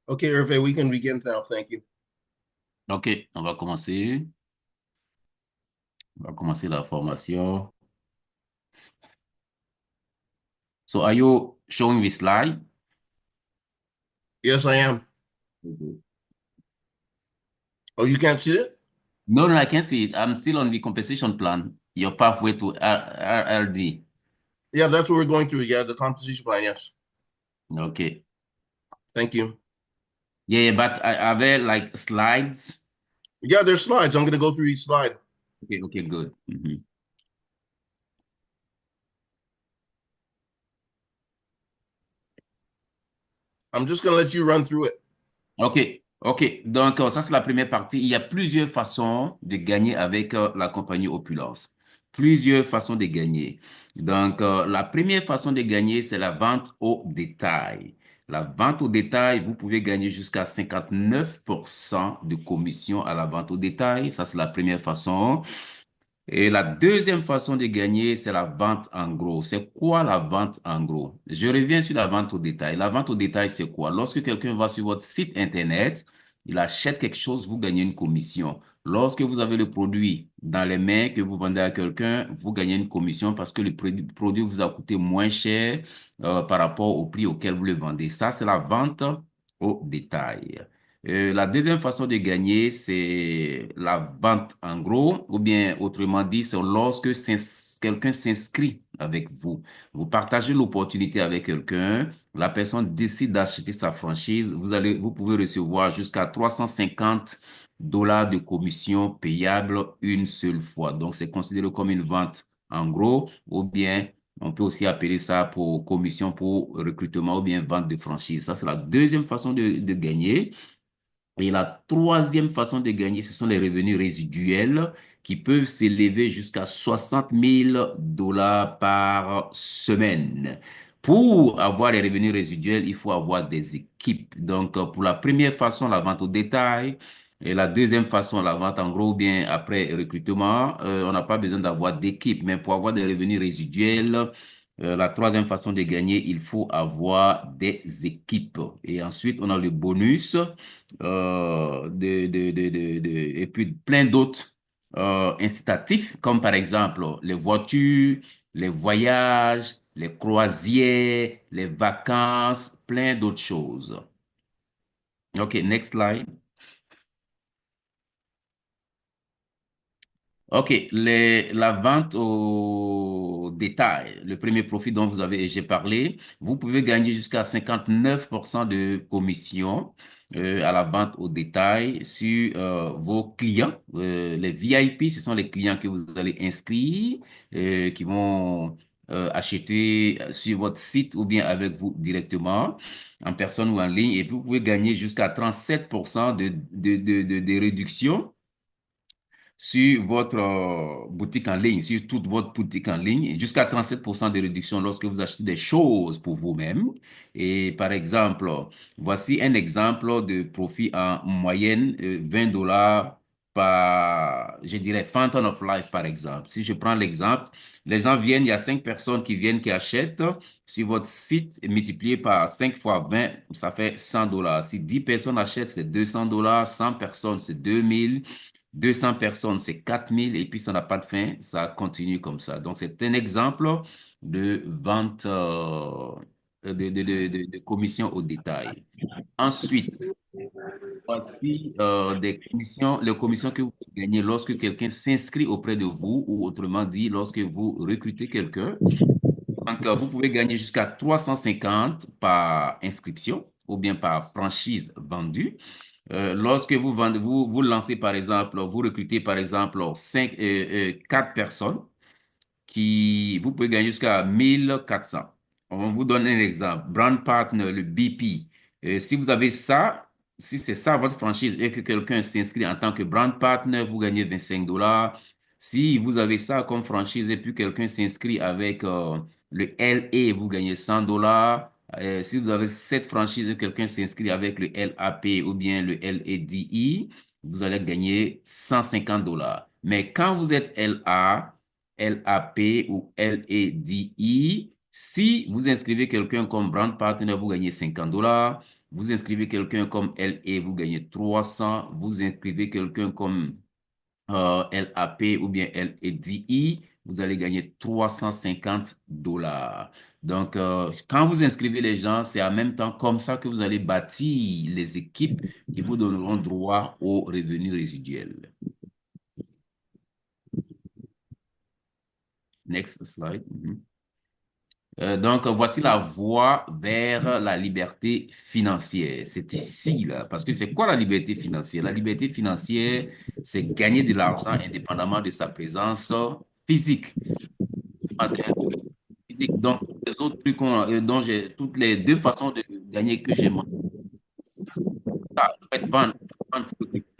Okay, Hervé, we can begin now. Thank you. Ok, on va commencer. On va commencer la formation. So, are you showing the slide? Yes, I am. Mhm. Oh, you can't see it? No, no, I can't see it. I'm still on the compensation plan. Your pathway to RLD. Yeah, that's what we're going through. Yeah, the composition plan. Yes. Okay. Thank you. Yeah, yeah, but are there like slides? Yeah, there's slides. I'm going to go through each slide. Okay, okay, good. Mhm. I'm just going to let you run through it. Ok, ok. Donc, ça, c'est la première partie. Il y a plusieurs façons de gagner avec la compagnie Opulence. Plusieurs façons de gagner. Donc, la première façon de gagner, c'est la vente au détail. La vente au détail, vous pouvez gagner jusqu'à 59% de commission à la vente au détail. Ça, c'est la première façon. Et la deuxième façon de gagner, c'est la vente en gros. C'est quoi la vente en gros? Je reviens sur la vente au détail. La vente au détail, c'est quoi? Lorsque quelqu'un va sur votre site Internet, il achète quelque chose, vous gagnez une commission. Lorsque vous avez le produit dans les mains que vous vendez à quelqu'un, vous gagnez une commission parce que le produit vous a coûté moins cher par rapport au prix auquel vous le vendez. Ça, c'est la vente au détail. La deuxième façon de gagner, c'est la vente en gros, ou bien autrement dit, c'est lorsque quelqu'un s'inscrit avec vous. Vous partagez l'opportunité avec quelqu'un, la personne décide d'acheter sa franchise, vous pouvez recevoir jusqu'à 350 $ de commission payable une seule fois. Donc, c'est considéré comme une vente en gros, ou bien on peut aussi appeler ça pour commission pour recrutement ou bien vente de franchise. Ça, c'est la deuxième façon de gagner. Et la troisième façon de gagner, ce sont les revenus résiduels qui peuvent s'élever jusqu'à 60 000 $ par semaine. Pour avoir les revenus résiduels, il faut avoir des équipes. Donc, pour la première façon, la vente au détail, et la deuxième façon, la vente en gros, ou bien après recrutement, on n'a pas besoin d'avoir d'équipe. Mais pour avoir des revenus résiduels, la troisième façon de gagner, il faut avoir des équipes. Et ensuite, on a le bonus et puis plein d'autres incitatifs, comme par exemple les voitures, les voyages, les croisières, les vacances, plein d'autres choses. OK, next slide. OK, la vente au détail, le premier profit dont j'ai parlé, vous pouvez gagner jusqu'à 59% de commission à la vente au détail sur vos clients. Les VIP, ce sont les clients que vous allez inscrire, qui vont acheter sur votre site ou bien avec vous directement, en personne ou en ligne. Et puis, vous pouvez gagner jusqu'à 37% de réduction sur votre boutique en ligne, sur toute votre boutique en ligne, jusqu'à 37% de réduction lorsque vous achetez des choses pour vous-même. Et par exemple, voici un exemple de profit en moyenne, 20 $ par, je dirais, Fountain of Life, par exemple. Si je prends l'exemple, les gens viennent, il y a 5 personnes qui viennent, qui achètent sur votre site, multiplié par 5 fois 20, ça fait 100 $. Si 10 personnes achètent, c'est 200 $, 100 personnes, c'est 2000, 200 personnes, c'est 4000 et puis ça n'a pas de fin, ça continue comme ça. Donc, c'est un exemple de vente de commission au détail. Ensuite, voici les commissions que vous pouvez gagner lorsque quelqu'un s'inscrit auprès de vous ou autrement dit, lorsque vous recrutez quelqu'un. Donc, vous pouvez gagner jusqu'à 350 par inscription ou bien par franchise vendue. Lorsque vous vendez, vous lancez par exemple, vous recrutez par exemple 4 personnes vous pouvez gagner jusqu'à 1400. On vous donne un exemple. Brand Partner, le BP. Si vous avez ça, si c'est ça votre franchise et que quelqu'un s'inscrit en tant que Brand Partner, vous gagnez 25 $. Si vous avez ça comme franchise et puis quelqu'un s'inscrit avec le LA, vous gagnez 100 $. Si vous avez cette franchise et quelqu'un s'inscrit avec le LAP ou bien le LADI, vous allez gagner 150 $. Mais quand vous êtes LAP ou LADI. Si vous inscrivez quelqu'un comme brand partner, vous gagnez 50 $. Vous inscrivez quelqu'un comme LA, vous gagnez 300. Vous inscrivez quelqu'un comme LAP ou bien LADI, vous allez gagner 350 dollars. Donc, quand vous inscrivez les gens, c'est en même temps comme ça que vous allez bâtir les équipes qui vous donneront droit aux revenus résiduels. Next slide. Donc, voici la voie vers la liberté financière. C'est ici, là, parce que c'est quoi la liberté financière? La liberté financière, c'est gagner de l'argent indépendamment de sa présence physique. Physique. Donc, les autres trucs dont j'ai, toutes les deux façons de gagner que j'ai mentionnées, faites vendre,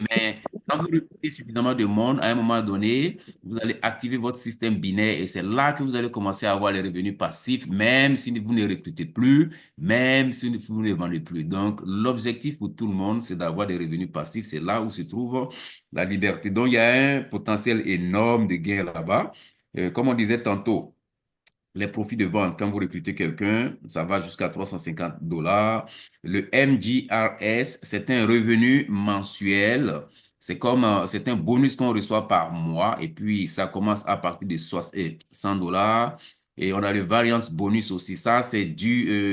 mais quand vous recrutez suffisamment de monde, à un moment donné, vous allez activer votre système binaire et c'est là que vous allez commencer à avoir les revenus passifs, même si vous ne recrutez plus, même si vous ne vendez plus. Donc, l'objectif pour tout le monde, c'est d'avoir des revenus passifs. C'est là où se trouve la liberté. Donc, il y a un potentiel énorme de gains là-bas. Comme on disait tantôt, les profits de vente, quand vous recrutez quelqu'un, ça va jusqu'à 350 dollars. Le MGRS, c'est un revenu mensuel. C'est comme, c'est un bonus qu'on reçoit par mois et puis ça commence à partir de 100 dollars. Et on a le variance bonus aussi. Ça, c'est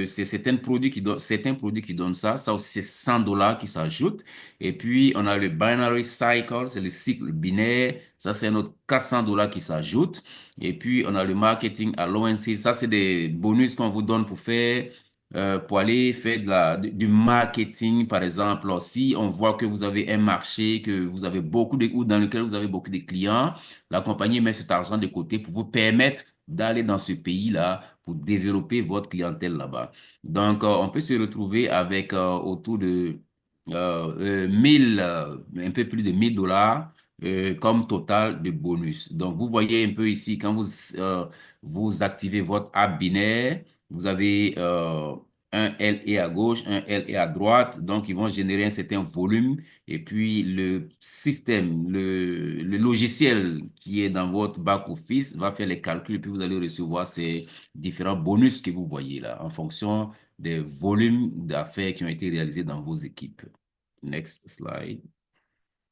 c'est certains produits qui donnent ça. Ça aussi, c'est 100 dollars qui s'ajoutent. Et puis, on a le binary cycle, c'est le cycle binaire. Ça, c'est un autre 400 dollars qui s'ajoute. Et puis, on a le marketing à l'ONC. Ça, c'est des bonus qu'on vous donne pour aller faire du marketing, par exemple. Si on voit que vous avez un marché, que vous avez ou dans lequel vous avez beaucoup de clients, la compagnie met cet argent de côté pour vous permettre d'aller dans ce pays-là pour développer votre clientèle là-bas. Donc, on peut se retrouver avec autour de 1000, un peu plus de 1000 dollars comme total de bonus. Donc, vous voyez un peu ici, quand vous activez votre app binaire, vous avez un LE à gauche, un LE à droite. Donc, ils vont générer un certain volume. Et puis, le système, le logiciel qui est dans votre back-office va faire les calculs. Et puis, vous allez recevoir ces différents bonus que vous voyez là, en fonction des volumes d'affaires qui ont été réalisés dans vos équipes. Next slide.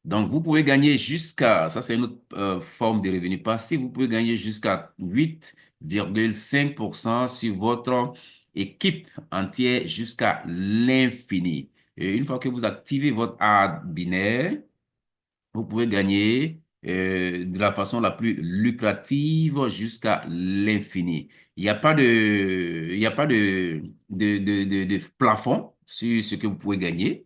Donc, vous pouvez gagner ça c'est une autre forme de revenu passif, vous pouvez gagner jusqu'à 8,5% sur votre équipe entière jusqu'à l'infini. Et une fois que vous activez votre art binaire, vous pouvez gagner de la façon la plus lucrative jusqu'à l'infini. Il n'y a pas de plafond sur ce que vous pouvez gagner.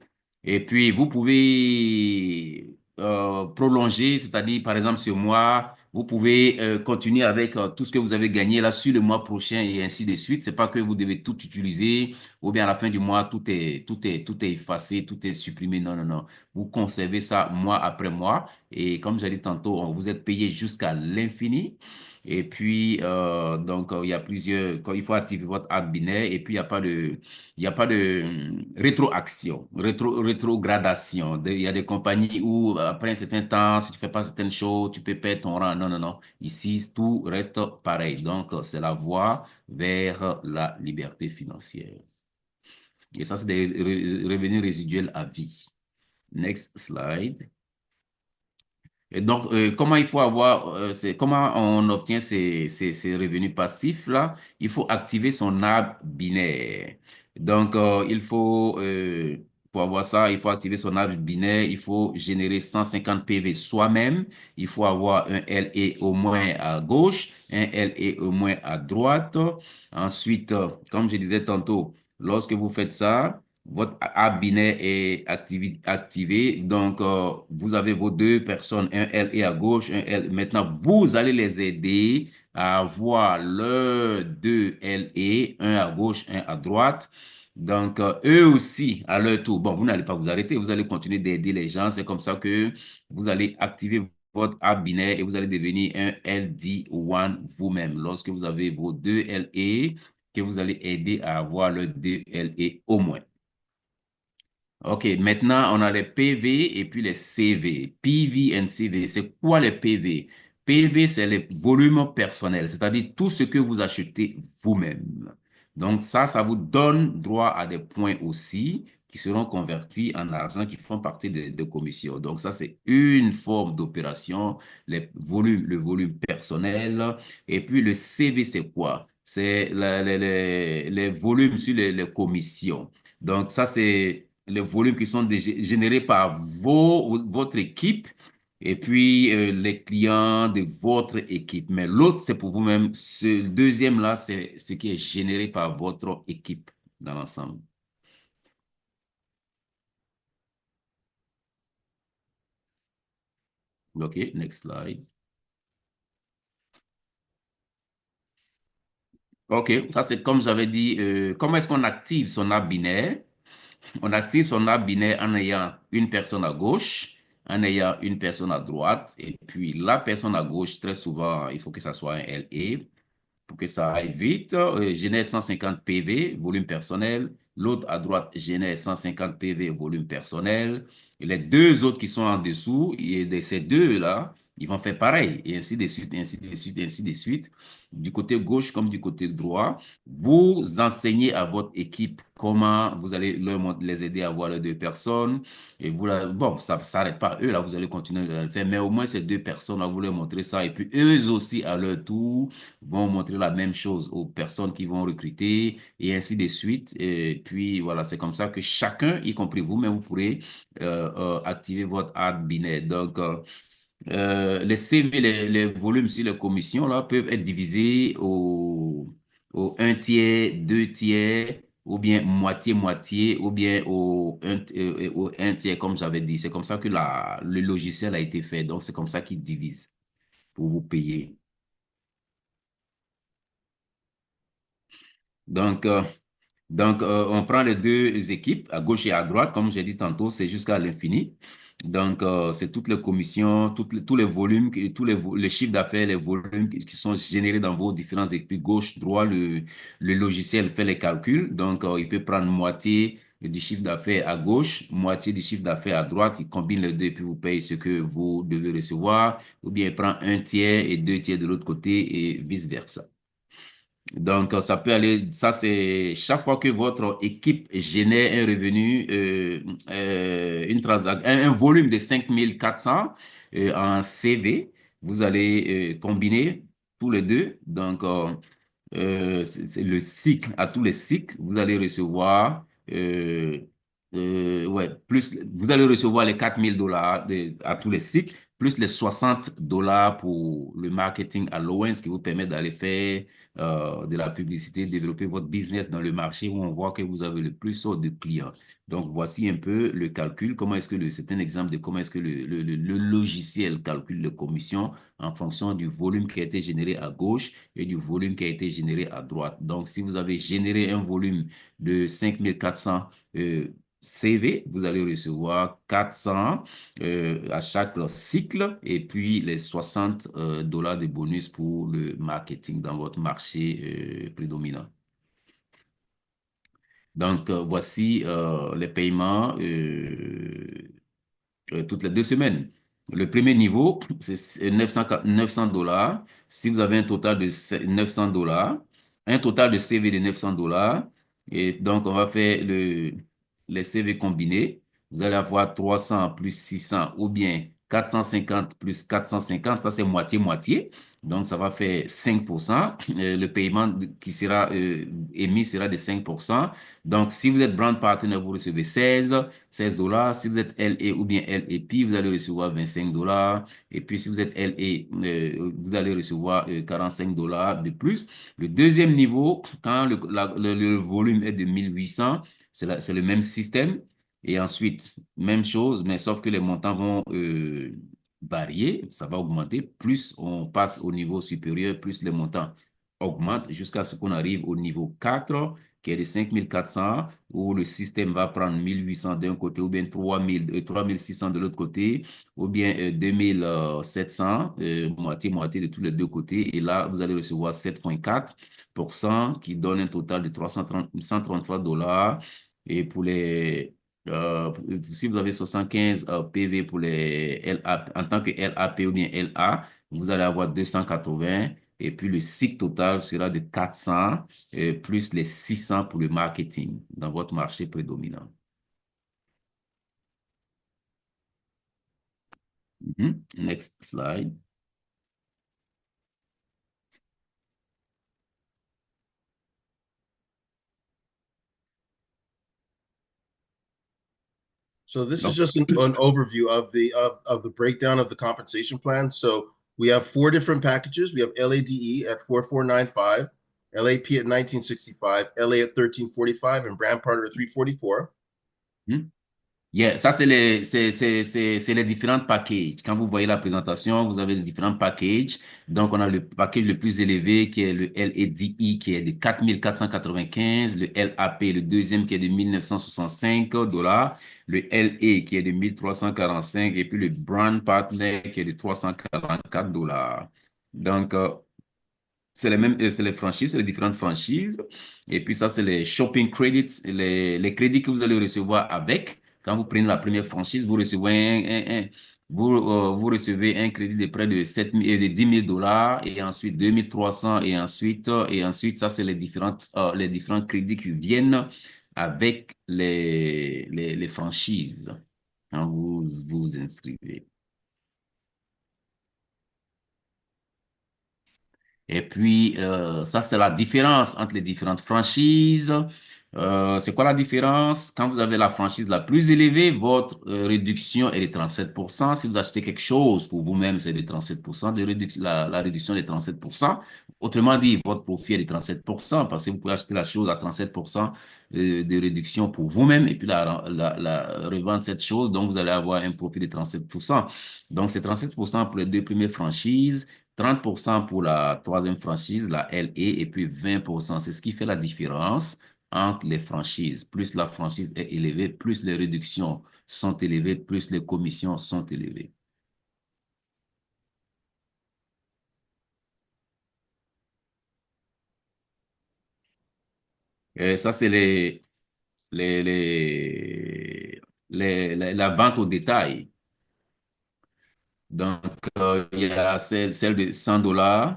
Et puis, vous pouvez prolonger, c'est-à-dire, par exemple, ce mois, vous pouvez continuer avec tout ce que vous avez gagné là sur le mois prochain et ainsi de suite. C'est pas que vous devez tout utiliser ou bien à la fin du mois, tout est effacé, tout est supprimé. Non, non, non. Vous conservez ça mois après mois. Et comme j'ai dit tantôt, vous êtes payé jusqu'à l'infini. Et puis, donc, il y a il faut activer votre app binaire et puis il y a pas de rétroaction, rétrogradation. Il y a des compagnies où, après un certain temps, si tu fais pas certaines choses, tu peux perdre ton rang. Non, non, non. Ici, tout reste pareil. Donc, c'est la voie vers la liberté financière. Et ça, c'est des revenus résiduels à vie. Next slide. Et donc, comment on obtient ces revenus passifs-là? Il faut activer son arbre binaire. Donc, pour avoir ça, il faut activer son arbre binaire, il faut générer 150 PV soi-même, il faut avoir un LE au moins à gauche, un LE au moins à droite. Ensuite, comme je disais tantôt, lorsque vous faites ça, votre app binaire est activé. Donc, vous avez vos deux personnes, un LE à gauche, un L. Maintenant, vous allez les aider à avoir leurs deux LE, un à gauche, un à droite. Donc, eux aussi, à leur tour, bon, vous n'allez pas vous arrêter, vous allez continuer d'aider les gens. C'est comme ça que vous allez activer votre app binaire et vous allez devenir un LD1 vous-même. Lorsque vous avez vos deux LE, que vous allez aider à avoir leurs deux LE au moins. OK, maintenant, on a les PV et puis les CV. PV et CV, c'est quoi les PV? PV, c'est les volumes personnels, c'est-à-dire tout ce que vous achetez vous-même. Donc ça vous donne droit à des points aussi qui seront convertis en argent, qui font partie de commissions. Donc ça, c'est une forme d'opération, le volume personnel. Et puis le CV, c'est quoi? C'est les volumes sur les commissions. Donc ça, c'est les volumes qui sont générés par votre équipe et puis les clients de votre équipe. Mais l'autre, c'est pour vous-même. Ce deuxième-là, c'est ce qui est généré par votre équipe dans l'ensemble. OK, next slide. OK, ça c'est comme j'avais dit, comment est-ce qu'on active son arbre binaire? On active son arbre binaire en ayant une personne à gauche, en ayant une personne à droite, et puis la personne à gauche, très souvent, il faut que ça soit un LE. Pour que ça aille vite. Génère 150 PV, volume personnel. L'autre à droite génère 150 PV, volume personnel. Et les deux autres qui sont en dessous, et de ces deux-là, ils vont faire pareil, et ainsi de suite, ainsi de suite, ainsi de suite. Du côté gauche comme du côté droit, vous enseignez à votre équipe comment vous allez les aider à voir les deux personnes. Et vous, bon, ça ne s'arrête pas eux, là, vous allez continuer à le faire, mais au moins ces deux personnes-là, vous leur montrez ça. Et puis eux aussi, à leur tour, vont montrer la même chose aux personnes qui vont recruter et ainsi de suite. Et puis voilà, c'est comme ça que chacun, y compris vous-même, vous pourrez activer votre ad binaire. Donc, les CV, les volumes sur les commissions là, peuvent être divisés au un tiers, deux tiers, ou bien moitié-moitié, ou bien au un tiers, comme j'avais dit. C'est comme ça que le logiciel a été fait. Donc, c'est comme ça qu'il divise pour vous payer. Donc, on prend les deux équipes, à gauche et à droite, comme j'ai dit tantôt, c'est jusqu'à l'infini. Donc, c'est toutes les commissions, tous les volumes, tous les chiffres d'affaires, les volumes qui sont générés dans vos différentes équipes, gauche, droit, le logiciel fait les calculs. Donc, il peut prendre moitié du chiffre d'affaires à gauche, moitié du chiffre d'affaires à droite, il combine les deux et puis vous paye ce que vous devez recevoir, ou bien il prend un tiers et deux tiers de l'autre côté et vice-versa. Donc, ça peut aller, ça c'est chaque fois que votre équipe génère un revenu, une transaction, un volume de 5400 en CV, vous allez combiner tous les deux. Donc, c'est le cycle, à tous les cycles, vous allez recevoir, ouais, plus, vous allez recevoir les 4000 $ à tous les cycles, plus les 60 $ pour le marketing allowance qui vous permet d'aller faire de la publicité, développer votre business dans le marché où on voit que vous avez le plus de clients. Donc, voici un peu le calcul. Comment est-ce que c'est un exemple de comment est-ce que le logiciel calcule les commissions en fonction du volume qui a été généré à gauche et du volume qui a été généré à droite. Donc, si vous avez généré un volume de 5400 CV, vous allez recevoir 400 à chaque cycle et puis les 60 $ de bonus pour le marketing dans votre marché prédominant. Donc, voici les paiements toutes les 2 semaines. Le premier niveau, c'est 900 $. Si vous avez un total de 900 $, un total de CV de 900 $, et donc on va faire les CV combinés. Vous allez avoir 300 plus 600 ou bien 450 plus 450, ça c'est moitié-moitié. Donc ça va faire 5%. Le paiement qui sera émis sera de 5%. Donc si vous êtes brand partner, vous recevez 16 $. Si vous êtes LA ou bien LAP, vous allez recevoir 25 $. Et puis, si vous êtes LA, vous allez recevoir 45 $ de plus. Le deuxième niveau, quand le volume est de 1800, c'est le même système. Et ensuite, même chose, mais sauf que les montants vont varier, ça va augmenter. Plus on passe au niveau supérieur, plus les montants augmentent jusqu'à ce qu'on arrive au niveau 4 qui est de 5400 où le système va prendre 1800 d'un côté, ou bien 3600 de l'autre côté, ou bien 2700, moitié-moitié de tous les deux côtés. Et là, vous allez recevoir 7,4% qui donne un total de 133 $. Et pour si vous avez 75 PV pour les LA, en tant que LAP ou bien LA, vous allez avoir 280. Et puis le cycle total sera de 400 plus les 600 pour le marketing dans votre marché prédominant. Next slide. So this is Donc, just an overview of the breakdown of the compensation plan. So we have four different packages. We have LADE at 4495, LAP at 1965, LA at 1345, and brand partner at 344. yeah, ça, c'est les différents packages. Quand vous voyez la présentation, vous avez les différents packages. Donc, on a le package le plus élevé qui est le LADI qui est de 4495, le LAP, le deuxième qui est de 1965 $, le LA qui est de 1345 et puis le Brand Partner qui est de 344 $. Donc, c'est les mêmes, c'est les franchises, c'est les différentes franchises. Et puis ça, c'est les shopping credits, les crédits que vous allez recevoir avec. Quand vous prenez la première franchise, vous recevez vous recevez un crédit de près de 7 000, de 10 000 $ et ensuite 2300 et ensuite, ça, c'est les différents crédits qui viennent avec les franchises quand vous vous inscrivez. Et puis, ça, c'est la différence entre les différentes franchises. C'est quoi la différence? Quand vous avez la franchise la plus élevée, votre réduction est de 37%. Si vous achetez quelque chose pour vous-même, c'est de 37% de réduction, la réduction est de 37%. Autrement dit, votre profit est de 37% parce que vous pouvez acheter la chose à 37% de réduction pour vous-même et puis revendre cette chose. Donc, vous allez avoir un profit de 37%. Donc, c'est 37% pour les deux premières franchises. 30% pour la troisième franchise, la LE, et puis 20%. C'est ce qui fait la différence entre les franchises. Plus la franchise est élevée, plus les réductions sont élevées, plus les commissions sont élevées. Et ça, c'est les, les, la vente au détail. Donc, il y a celle de 100 $.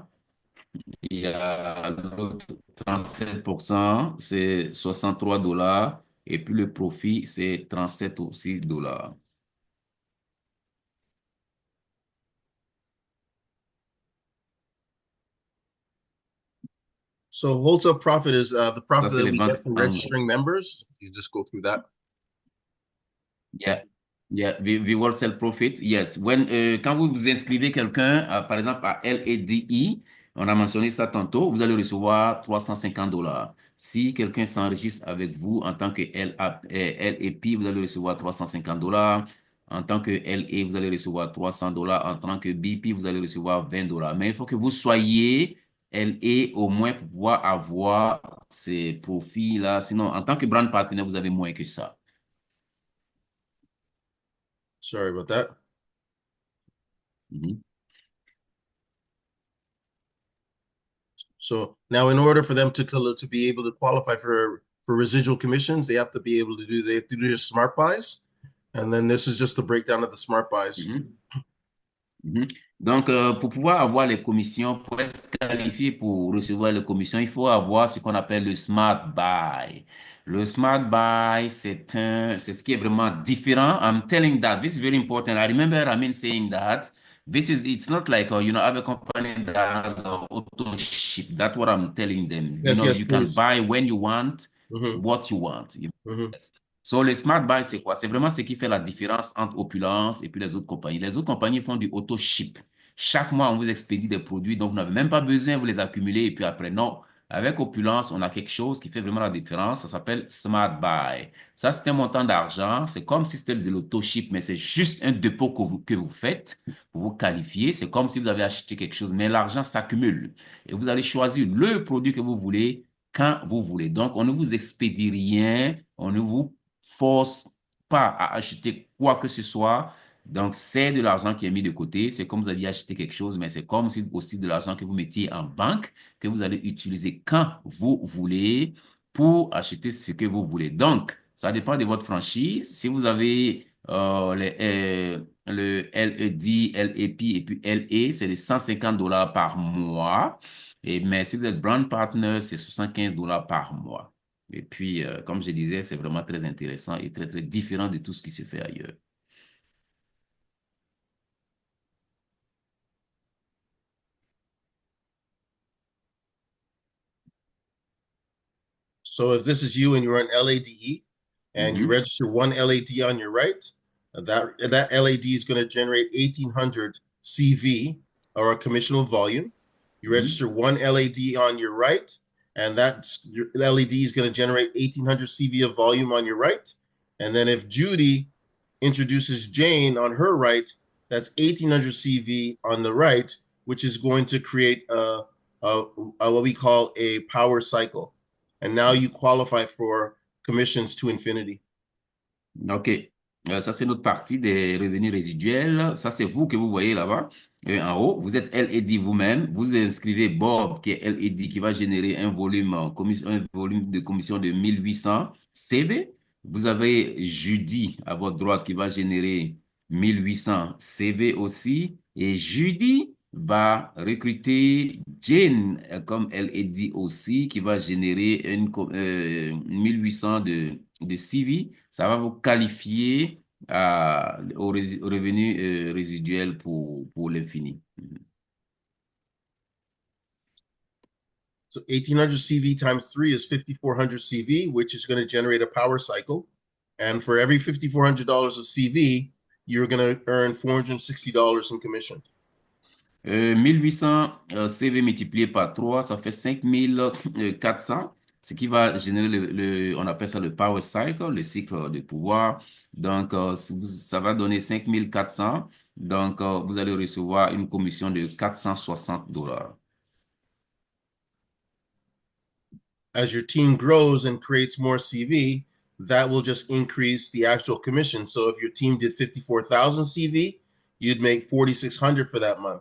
Il y a l'autre 37%, c'est 63 $. Et puis le profit, c'est 37 aussi dollars. So wholesale profit is the Ça, profit c'est that les we ventes get for en registering members. You just go through that. Yeah. Yeah, the wholesale profit, yes. Quand vous vous inscrivez quelqu'un, par exemple, à LADI, on a mentionné ça tantôt, vous allez recevoir 350 $. Si quelqu'un s'enregistre avec vous en tant que LAP, vous allez recevoir 350 $. En tant que LA, vous allez recevoir 300 $. En tant que BP, vous allez recevoir 20 $. Mais il faut que vous soyez LA au moins pour pouvoir avoir ces profits-là. Sinon, en tant que brand partenaire, vous avez moins que ça. Sorry about that. Mhm. So now, in order for them to be able to qualify for residual commissions, they have to do their smart buys, and then this is just the breakdown of the smart buys. Mhm. Mhm. Donc, pour pouvoir avoir les commissions, pour être qualifié pour recevoir les commissions, il faut avoir ce qu'on appelle le Smart Buy. Le Smart Buy, c'est ce qui est vraiment différent. I'm telling that this is very important. I remember Ramin saying that it's not like, other company that has auto ship. That's what I'm telling them. Yes, yes, You can please. buy when you want, Hmm. what you want. Hmm. Yes. So, le Smart Buy, c'est quoi? C'est vraiment ce qui fait la différence entre Opulence et puis les autres compagnies. Les autres compagnies font du auto-ship. Chaque mois, on vous expédie des produits dont vous n'avez même pas besoin, vous les accumulez et puis après, non. Avec Opulence, on a quelque chose qui fait vraiment la différence. Ça s'appelle Smart Buy. Ça, c'est un montant d'argent. C'est comme si c'était de l'auto-ship, mais c'est juste un dépôt que vous faites pour vous qualifier. C'est comme si vous avez acheté quelque chose, mais l'argent s'accumule. Et vous allez choisir le produit que vous voulez quand vous voulez. Donc, on ne vous expédie rien, on ne vous force pas à acheter quoi que ce soit. Donc, c'est de l'argent qui est mis de côté. C'est comme vous aviez acheté quelque chose, mais c'est comme aussi de l'argent que vous mettiez en banque, que vous allez utiliser quand vous voulez pour acheter ce que vous voulez. Donc, ça dépend de votre franchise. Si vous avez le LED, LEP et puis LE, c'est les $150 par mois. Mais si vous êtes brand partner, c'est $75 par mois. Et puis, comme je disais, c'est vraiment très intéressant et très, très différent de tout ce qui se fait ailleurs. So if this is you and you're an LADE and you Mhm, register one LAD on your right, that LAD is going to generate 1800 CV or a commissionable volume. You mhm. register one LAD on your right, and that LED is going to generate 1800 CV of volume on your right. And then if Judy introduces Jane on her right, that's 1800 CV on the right, which is going to create a what we call a power cycle. And now you qualify for commissions to infinity. OK. Ça, c'est notre partie des revenus résiduels. Ça, c'est vous que vous voyez là-bas. En haut, vous êtes LED vous-même. Vous inscrivez Bob, qui est LED, qui va générer un volume de commission de 1800 CV. Vous avez Judy à votre droite qui va générer 1800 CV aussi. Et Judy va recruter Jane comme LED aussi, qui va générer 1800 de CV. Ça va vous qualifier au revenu résiduel pour l'infini. So 1800 CV times three is 5400 CV, which is going to generate a power cycle. And for every $5,400 of CV, you're going to earn $460 in commission. 1800 CV multiplié par 3, ça fait 5400, ce qui va générer on appelle ça le power cycle, le cycle de pouvoir. Donc, ça va donner 5400. Donc, vous allez recevoir une commission de $460. As your team grows and creates more CV, that will just increase the actual commission. So if your team did 54,000 CV, you'd make 4,600 for that month.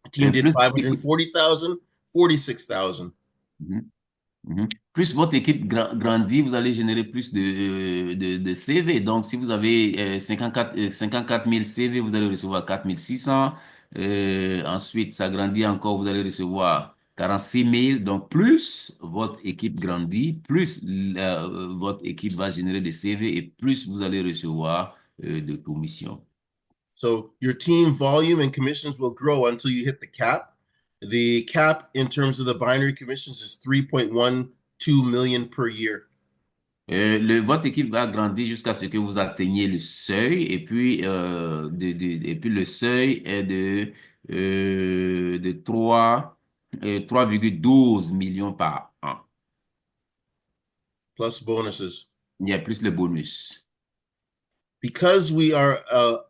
A team did Plus, 540,000, 46,000. Mhm. Mhm. Plus votre équipe grandit, vous allez générer plus de CV. Donc, si vous avez 54 000 CV, vous allez recevoir 4 600. Ensuite, ça grandit encore, vous allez recevoir 46 000. Donc, plus votre équipe grandit, plus votre équipe va générer des CV et plus vous allez recevoir de commissions. So your team volume and commissions will grow until you hit the cap. The cap in terms of the binary commissions is 3.12 million per year. Votre équipe va grandir jusqu'à ce que vous atteigniez le seuil et puis, et puis le seuil est de 3,12 millions par an. Plus bonuses. Il y a plus le bonus. Because we are a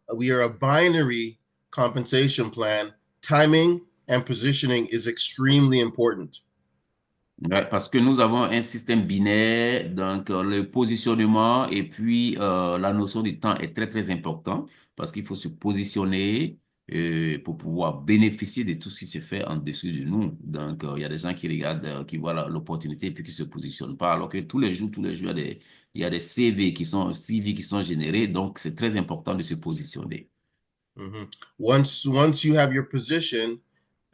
binary compensation plan, timing and positioning is extremely important. Ouais, parce que nous avons un système binaire, donc le positionnement et puis la notion du temps est très, très important parce qu'il faut se positionner pour pouvoir bénéficier de tout ce qui se fait en dessous de nous. Donc, il y a des gens qui regardent, qui voient l'opportunité et puis qui se positionnent pas, alors que tous les jours, il y a des CV qui sont générés. Donc, c'est très important de se positionner. Mhm. Once you have your position,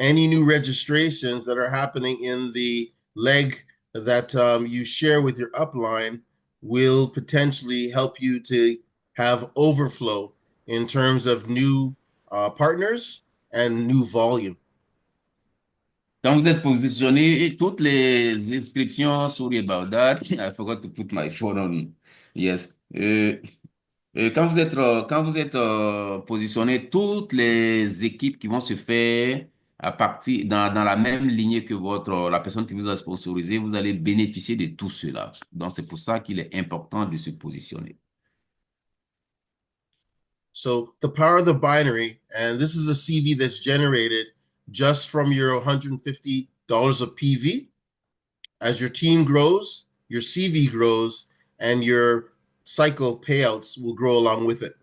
any new registrations that are happening in the leg that you share with your upline will potentially help you to have overflow in terms of new partners and new volume. Quand vous êtes positionné, toutes les inscriptions, sorry about that, I forgot to put my phone on. Yes. Quand vous êtes positionné, toutes les équipes qui vont se faire à partir dans la même lignée que la personne qui vous a sponsorisé, vous allez bénéficier de tout cela. Donc, c'est pour ça qu'il est important de se positionner. So the power of the binary, and this is a CV that's generated just from your $150 of PV. As your team grows, your CV grows, and your cycle payouts will grow along with it.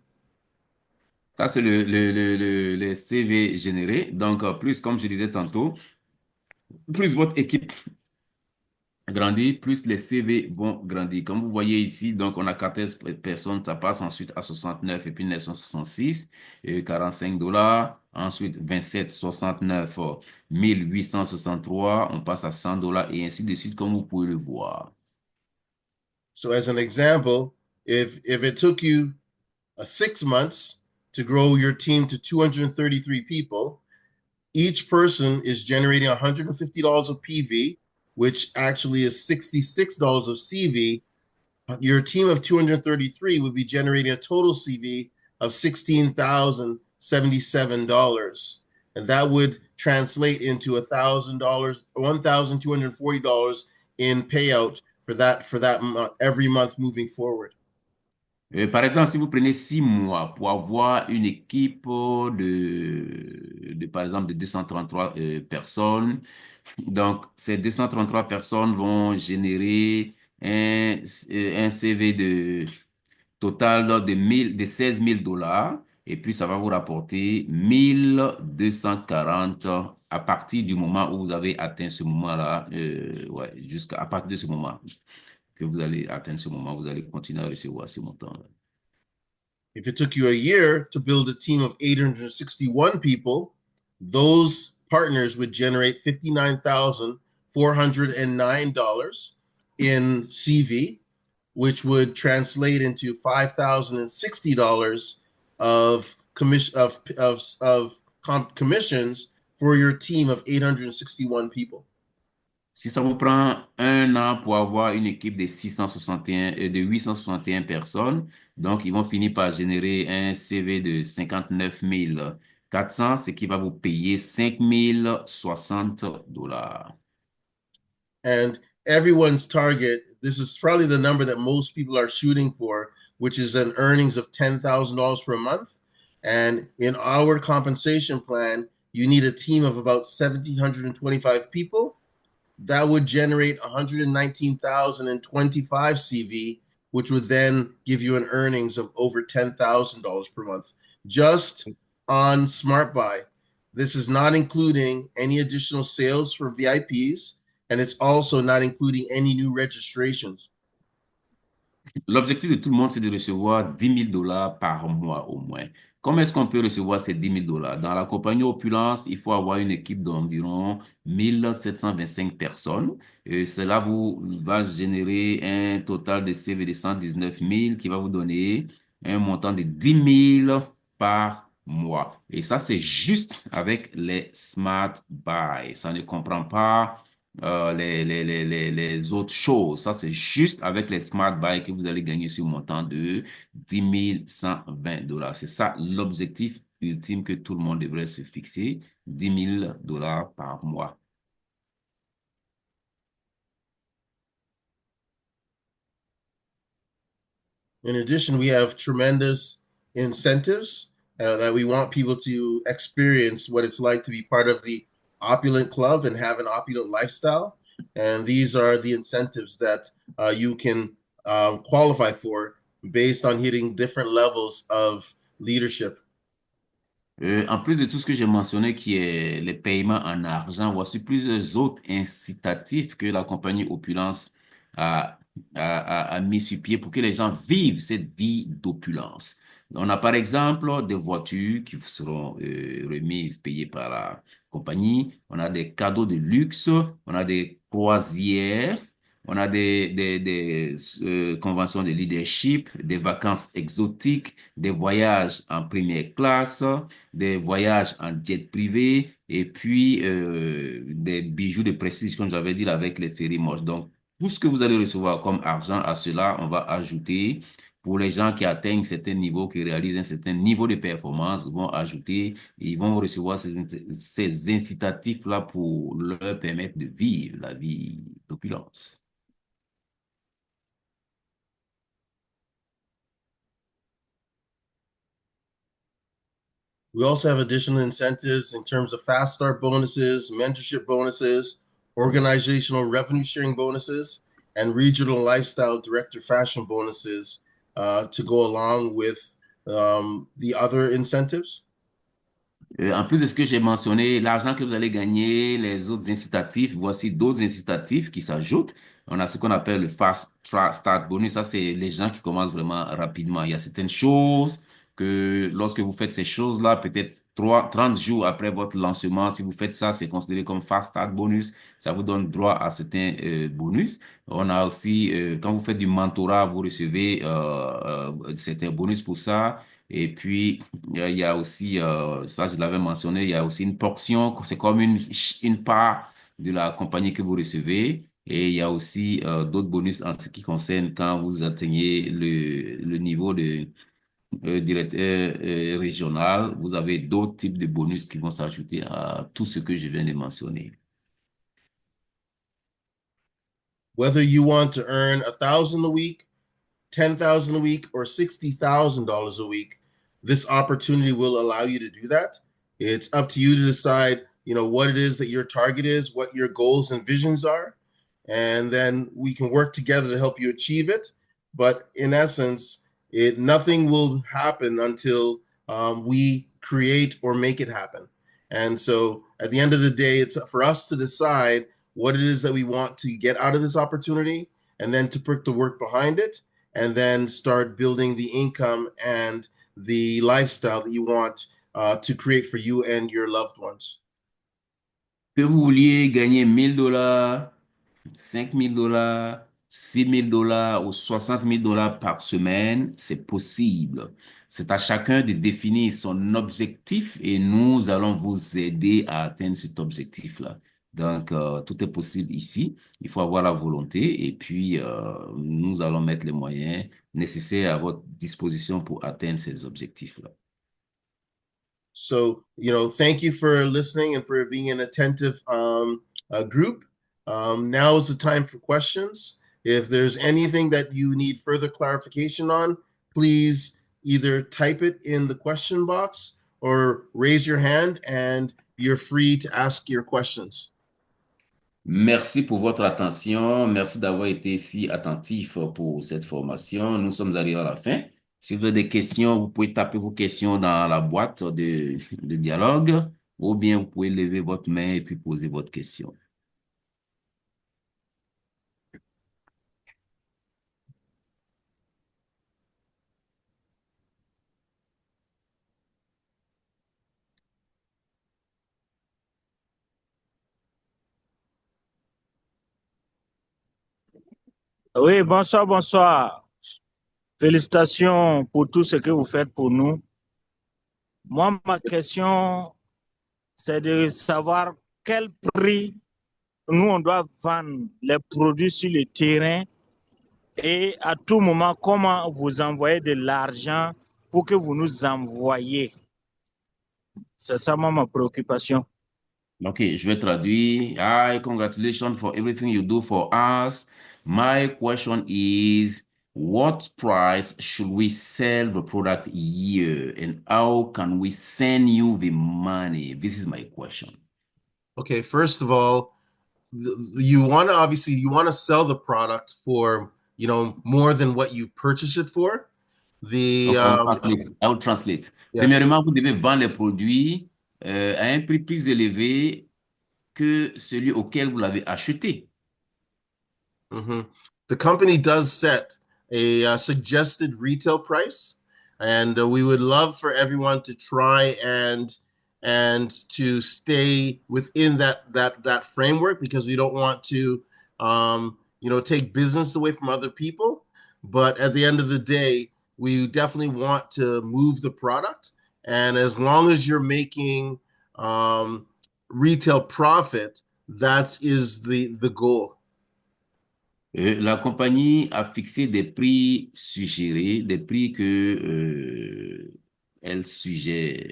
Ça, c'est le CV généré. Donc, plus, comme je disais tantôt, plus votre équipe grandir, plus les CV vont grandir. Comme vous voyez ici, donc on a 14 personnes, ça passe ensuite à 69 et puis 966, $45. Ensuite, 27, 69, 1863, on passe à $100 et ainsi de suite, comme vous pouvez le voir. So as an example, if it took you 6 months to grow your team to 233 people, each person is generating $150 of PV, which actually is $66 of CV. Your team of 233 would be generating a total CV of $16,077. And that would translate into $1,000, $1,240 in payout for that every month moving forward. Par exemple, si vous prenez 6 mois pour avoir une équipe par exemple, de 233 personnes, donc ces 233 personnes vont générer un CV de total de 16 000 dollars et puis ça va vous rapporter 1240 à partir du moment où vous avez atteint ce moment-là, ouais, jusqu'à à partir de ce moment que vous allez atteindre ce moment, vous allez continuer à recevoir ce montant-là. If it took you a year to build a team of 861 people, those partners would generate $59,409 in CV, which would translate into $5,060 of commissions for your team of 861 people. Si ça vous prend 1 an pour avoir une équipe de 661, de 861 personnes, donc ils vont finir par générer un CV de 59 400, ce qui va vous payer 5 060 dollars. And everyone's target, this is probably the number that most people are shooting for, which is an earnings of $10,000 per month. And in our compensation plan, you need a team of about 1,725 people. That would generate 119,025 CV, which would then give you an earnings of over $10,000 per month just on Smart Buy. This is not including any additional sales for VIPs, and it's also not including any new registrations. L'objectif de tout le monde, c'est de recevoir 10 000 dollars par mois au moins. Comment est-ce qu'on peut recevoir ces 10 000 dollars? Dans la compagnie Opulence, il faut avoir une équipe d'environ 1725 personnes. Et cela vous va générer un total de CV de 119 000 qui va vous donner un montant de 10 000 par mois. Et ça, c'est juste avec les Smart Buy. Ça ne comprend pas les autres choses. Ça, c'est juste avec les Smart Buy que vous allez gagner ce montant de 10 120 dollars. C'est ça l'objectif ultime que tout le monde devrait se fixer, 10 000 dollars par mois. In addition, we have tremendous incentives that we want people to experience what it's like to be part of the opulent club and have an opulent lifestyle. And these are the incentives that you can qualify for based on hitting different levels of leadership. En plus de tout ce que j'ai mentionné, qui est les paiements en argent, voici plusieurs autres incitatifs que la compagnie Opulence a, a mis sur pied pour que les gens vivent cette vie d'opulence. On a par exemple des voitures qui seront remises, payées par la compagnie. On a des cadeaux de luxe, on a des croisières, on a des conventions de leadership, des vacances exotiques, des voyages en première classe, des voyages en jet privé et puis des bijoux de prestige, comme j'avais dit, avec les ferries moches. Donc, tout ce que vous allez recevoir comme argent, à cela, on va ajouter, pour les gens qui atteignent un certain niveau, qui réalisent un certain niveau de performance, ils vont ajouter, ils vont recevoir ces incitatifs-là pour leur permettre de vivre la vie d'opulence. We also have additional incentives in terms of fast start bonuses, mentorship bonuses, organizational revenue sharing bonuses, and regional lifestyle director fashion bonuses to go along with the other incentives. En plus de ce que j'ai mentionné, l'argent que vous allez gagner, les autres incitatifs, voici d'autres incitatifs qui s'ajoutent. On a ce qu'on appelle le start bonus. Ça, c'est les gens qui commencent vraiment rapidement. Il y a certaines choses que lorsque vous faites ces choses-là, peut-être 30 jours après votre lancement, si vous faites ça, c'est considéré comme fast start bonus. Ça vous donne droit à certains bonus. On a aussi, quand vous faites du mentorat, vous recevez certains bonus pour ça. Et puis, il y a aussi, ça je l'avais mentionné, il y a aussi une portion, c'est comme une part de la compagnie que vous recevez. Et il y a aussi d'autres bonus en ce qui concerne quand vous atteignez le niveau de directeur régional. Vous avez d'autres types de bonus qui vont s'ajouter à tout ce que je viens de mentionner. Whether you want to earn 1,000 a week, 10,000 a week, or $60,000 a week, this opportunity will allow you to do that. It's up to you to decide, what it is that your target is, what your goals and visions are, and then we can work together to help you achieve it. But in essence, nothing will happen until we create or make it happen. And so at the end of the day, it's for us to decide what it is that we want to get out of this opportunity and then to put the work behind it and then start building the income and the lifestyle that you want to create for you and your loved ones. Que vous vouliez gagner $1,000, $5,000, $6,000 ou $60,000 par semaine, c'est possible. C'est à chacun de définir son objectif et nous allons vous aider à atteindre cet objectif-là. Donc, tout est possible ici. Il faut avoir la volonté et puis nous allons mettre les moyens nécessaires à votre disposition pour atteindre ces objectifs-là. So, thank you for listening and for being an attentive group. Now is the time for questions. If there's anything that you need further clarification on, please either type it in the question box or raise your hand and you're free to ask your questions. Merci pour votre attention. Merci d'avoir été si attentif pour cette formation. Nous sommes arrivés à la fin. Si vous avez des questions, vous pouvez taper vos questions dans la boîte de dialogue ou bien vous pouvez lever votre main et puis poser votre question. Oui, bonsoir, bonsoir. Félicitations pour tout ce que vous faites pour nous. Moi, ma question, c'est de savoir quel prix nous, on doit vendre les produits sur le terrain et à tout moment, comment vous envoyez de l'argent pour que vous nous envoyiez. C'est ça, moi, ma préoccupation. Ok, je vais traduire. Hi, congratulations for everything you do for us. My question is, what price should we sell the product here and how can we send you the money? This is my question. Okay, first of all, you want to sell the product for more than what you purchase it for. The I will translate. Yes. Premièrement, vous devez vendre les produits à un prix plus élevé que celui auquel vous l'avez acheté. Mm-hmm. The company does set a suggested retail price, and we would love for everyone to try and to stay within that framework because we don't want to take business away from other people. But at the end of the day, we definitely want to move the product, and as long as you're making retail profit, that is the goal. La compagnie a fixé des prix suggérés, des prix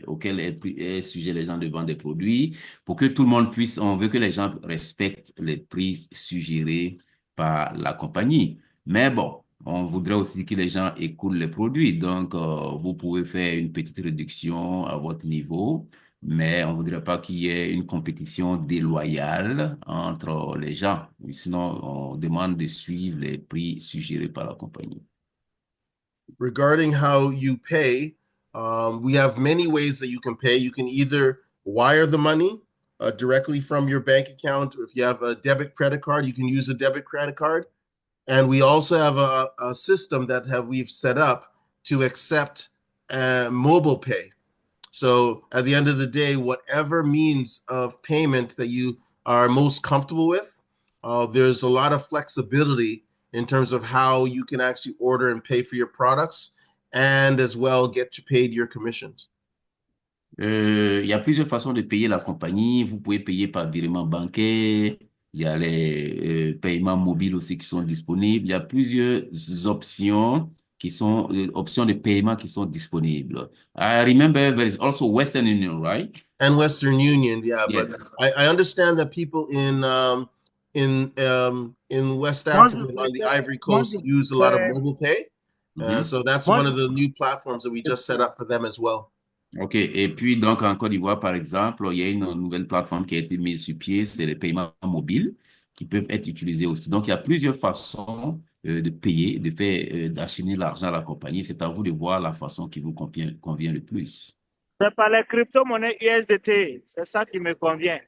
auxquels elle suggère les gens de vendre des produits pour que tout le monde puisse, on veut que les gens respectent les prix suggérés par la compagnie. Mais bon, on voudrait aussi que les gens écoulent les produits. Donc, vous pouvez faire une petite réduction à votre niveau, mais on ne voudrait pas qu'il y ait une compétition déloyale entre les gens. Sinon, on demande de suivre les prix suggérés par la compagnie. Regarding how you pay, we have many ways that you can pay. You can either wire the money, directly from your bank account. If you have a debit credit card, you can use a debit credit card. And we also have a system that we've set up to accept mobile pay. So at the end of the day, whatever means of payment that you are most comfortable with, there's a lot of flexibility in terms of how you can actually order and pay for your products and as well get paid your commissions. Il y a plusieurs façons de payer la compagnie. Vous pouvez payer par virement bancaire. Il y a les paiements mobiles aussi qui sont disponibles. Il y a plusieurs options qui sont options de paiement qui sont disponibles. I remember there is also Western Union, right? And Western Union, yeah. Yes. But I understand that people in West Africa, on the Ivory Coast, use a lot of mobile pay. So that's one of the new platforms that we just set up for them as well. OK. Et puis, donc, en Côte d'Ivoire, par exemple, il y a une nouvelle plateforme qui a été mise sur pied, c'est les paiements mobiles qui peuvent être utilisés aussi. Donc, il y a plusieurs façons de payer, de faire, d'achiner l'argent à la compagnie. C'est à vous de voir la façon qui vous convient le plus. C'est pas les crypto-monnaies USDT, c'est ça qui me convient.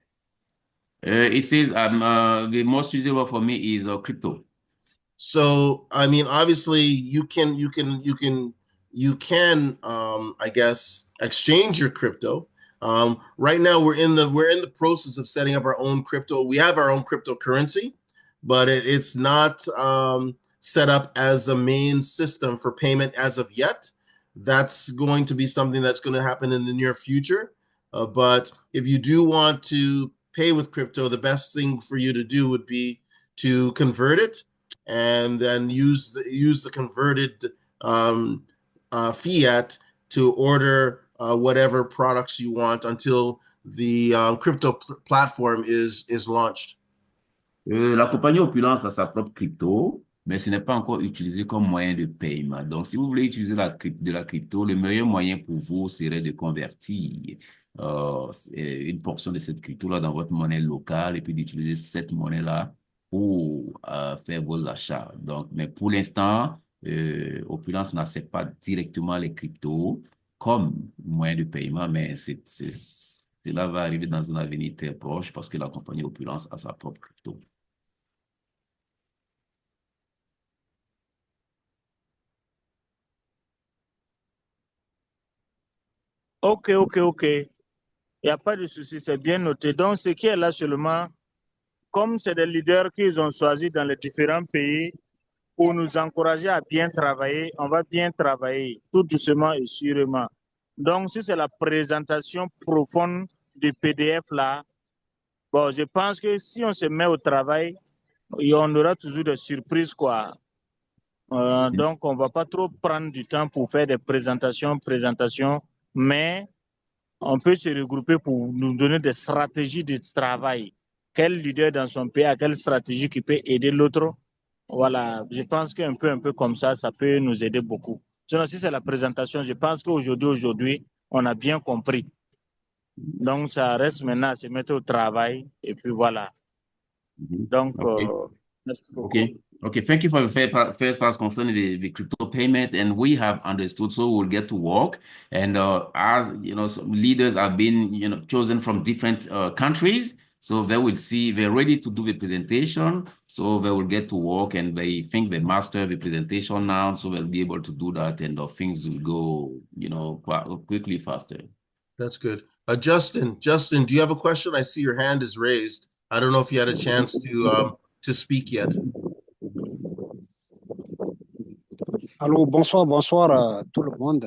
It says the most suitable for me is crypto. So, I mean, obviously, you can, I guess, exchange your crypto. Right now, we're in the process of setting up our own crypto. We have our own cryptocurrency, but it's not set up as a main system for payment as of yet. That's going to be something that's going to happen in the near future. But if you do want to pay with crypto, the best thing for you to do would be to convert it and then use the converted fiat to order whatever products you want until the crypto platform is launched. La compagnie Opulence a sa propre crypto, mais ce n'est pas encore utilisé comme moyen de paiement. Donc, si vous voulez utiliser de la crypto, le meilleur moyen pour vous serait de convertir une portion de cette crypto-là dans votre monnaie locale et puis d'utiliser cette monnaie-là pour faire vos achats. Donc, mais pour l'instant, Opulence n'accepte pas directement les cryptos comme moyen de paiement, mais cela va arriver dans un avenir très proche parce que la compagnie Opulence a sa propre crypto. OK. Il n'y a pas de souci, c'est bien noté. Donc, ce qui est là seulement, comme c'est des leaders qu'ils ont choisis dans les différents pays pour nous encourager à bien travailler, on va bien travailler tout doucement et sûrement. Donc, si c'est la présentation profonde du PDF là, bon, je pense que si on se met au travail, on aura toujours des surprises, quoi. Donc, on ne va pas trop prendre du temps pour faire des présentations, mais on peut se regrouper pour nous donner des stratégies de travail. Quel leader dans son pays a quelle stratégie qui peut aider l'autre? Voilà, je pense qu'un peu comme ça peut nous aider beaucoup. Sinon, si c'est la présentation, je pense qu'aujourd'hui, on a bien compris. Donc, ça reste maintenant à se mettre au travail et puis voilà. Donc, merci beaucoup. Okay, thank you for the first part concerning the crypto payment, and we have understood, so we'll get to work. And as you know, some leaders have been chosen from different countries, so they will see they're ready to do the presentation, so they will get to work, and they think they master the presentation now, so they'll be able to do that, and things will go quite quickly faster. That's good. Justin, do you have a question? I see your hand is raised. I don't know if you had a chance to speak yet. Allô, bonsoir à tout le monde.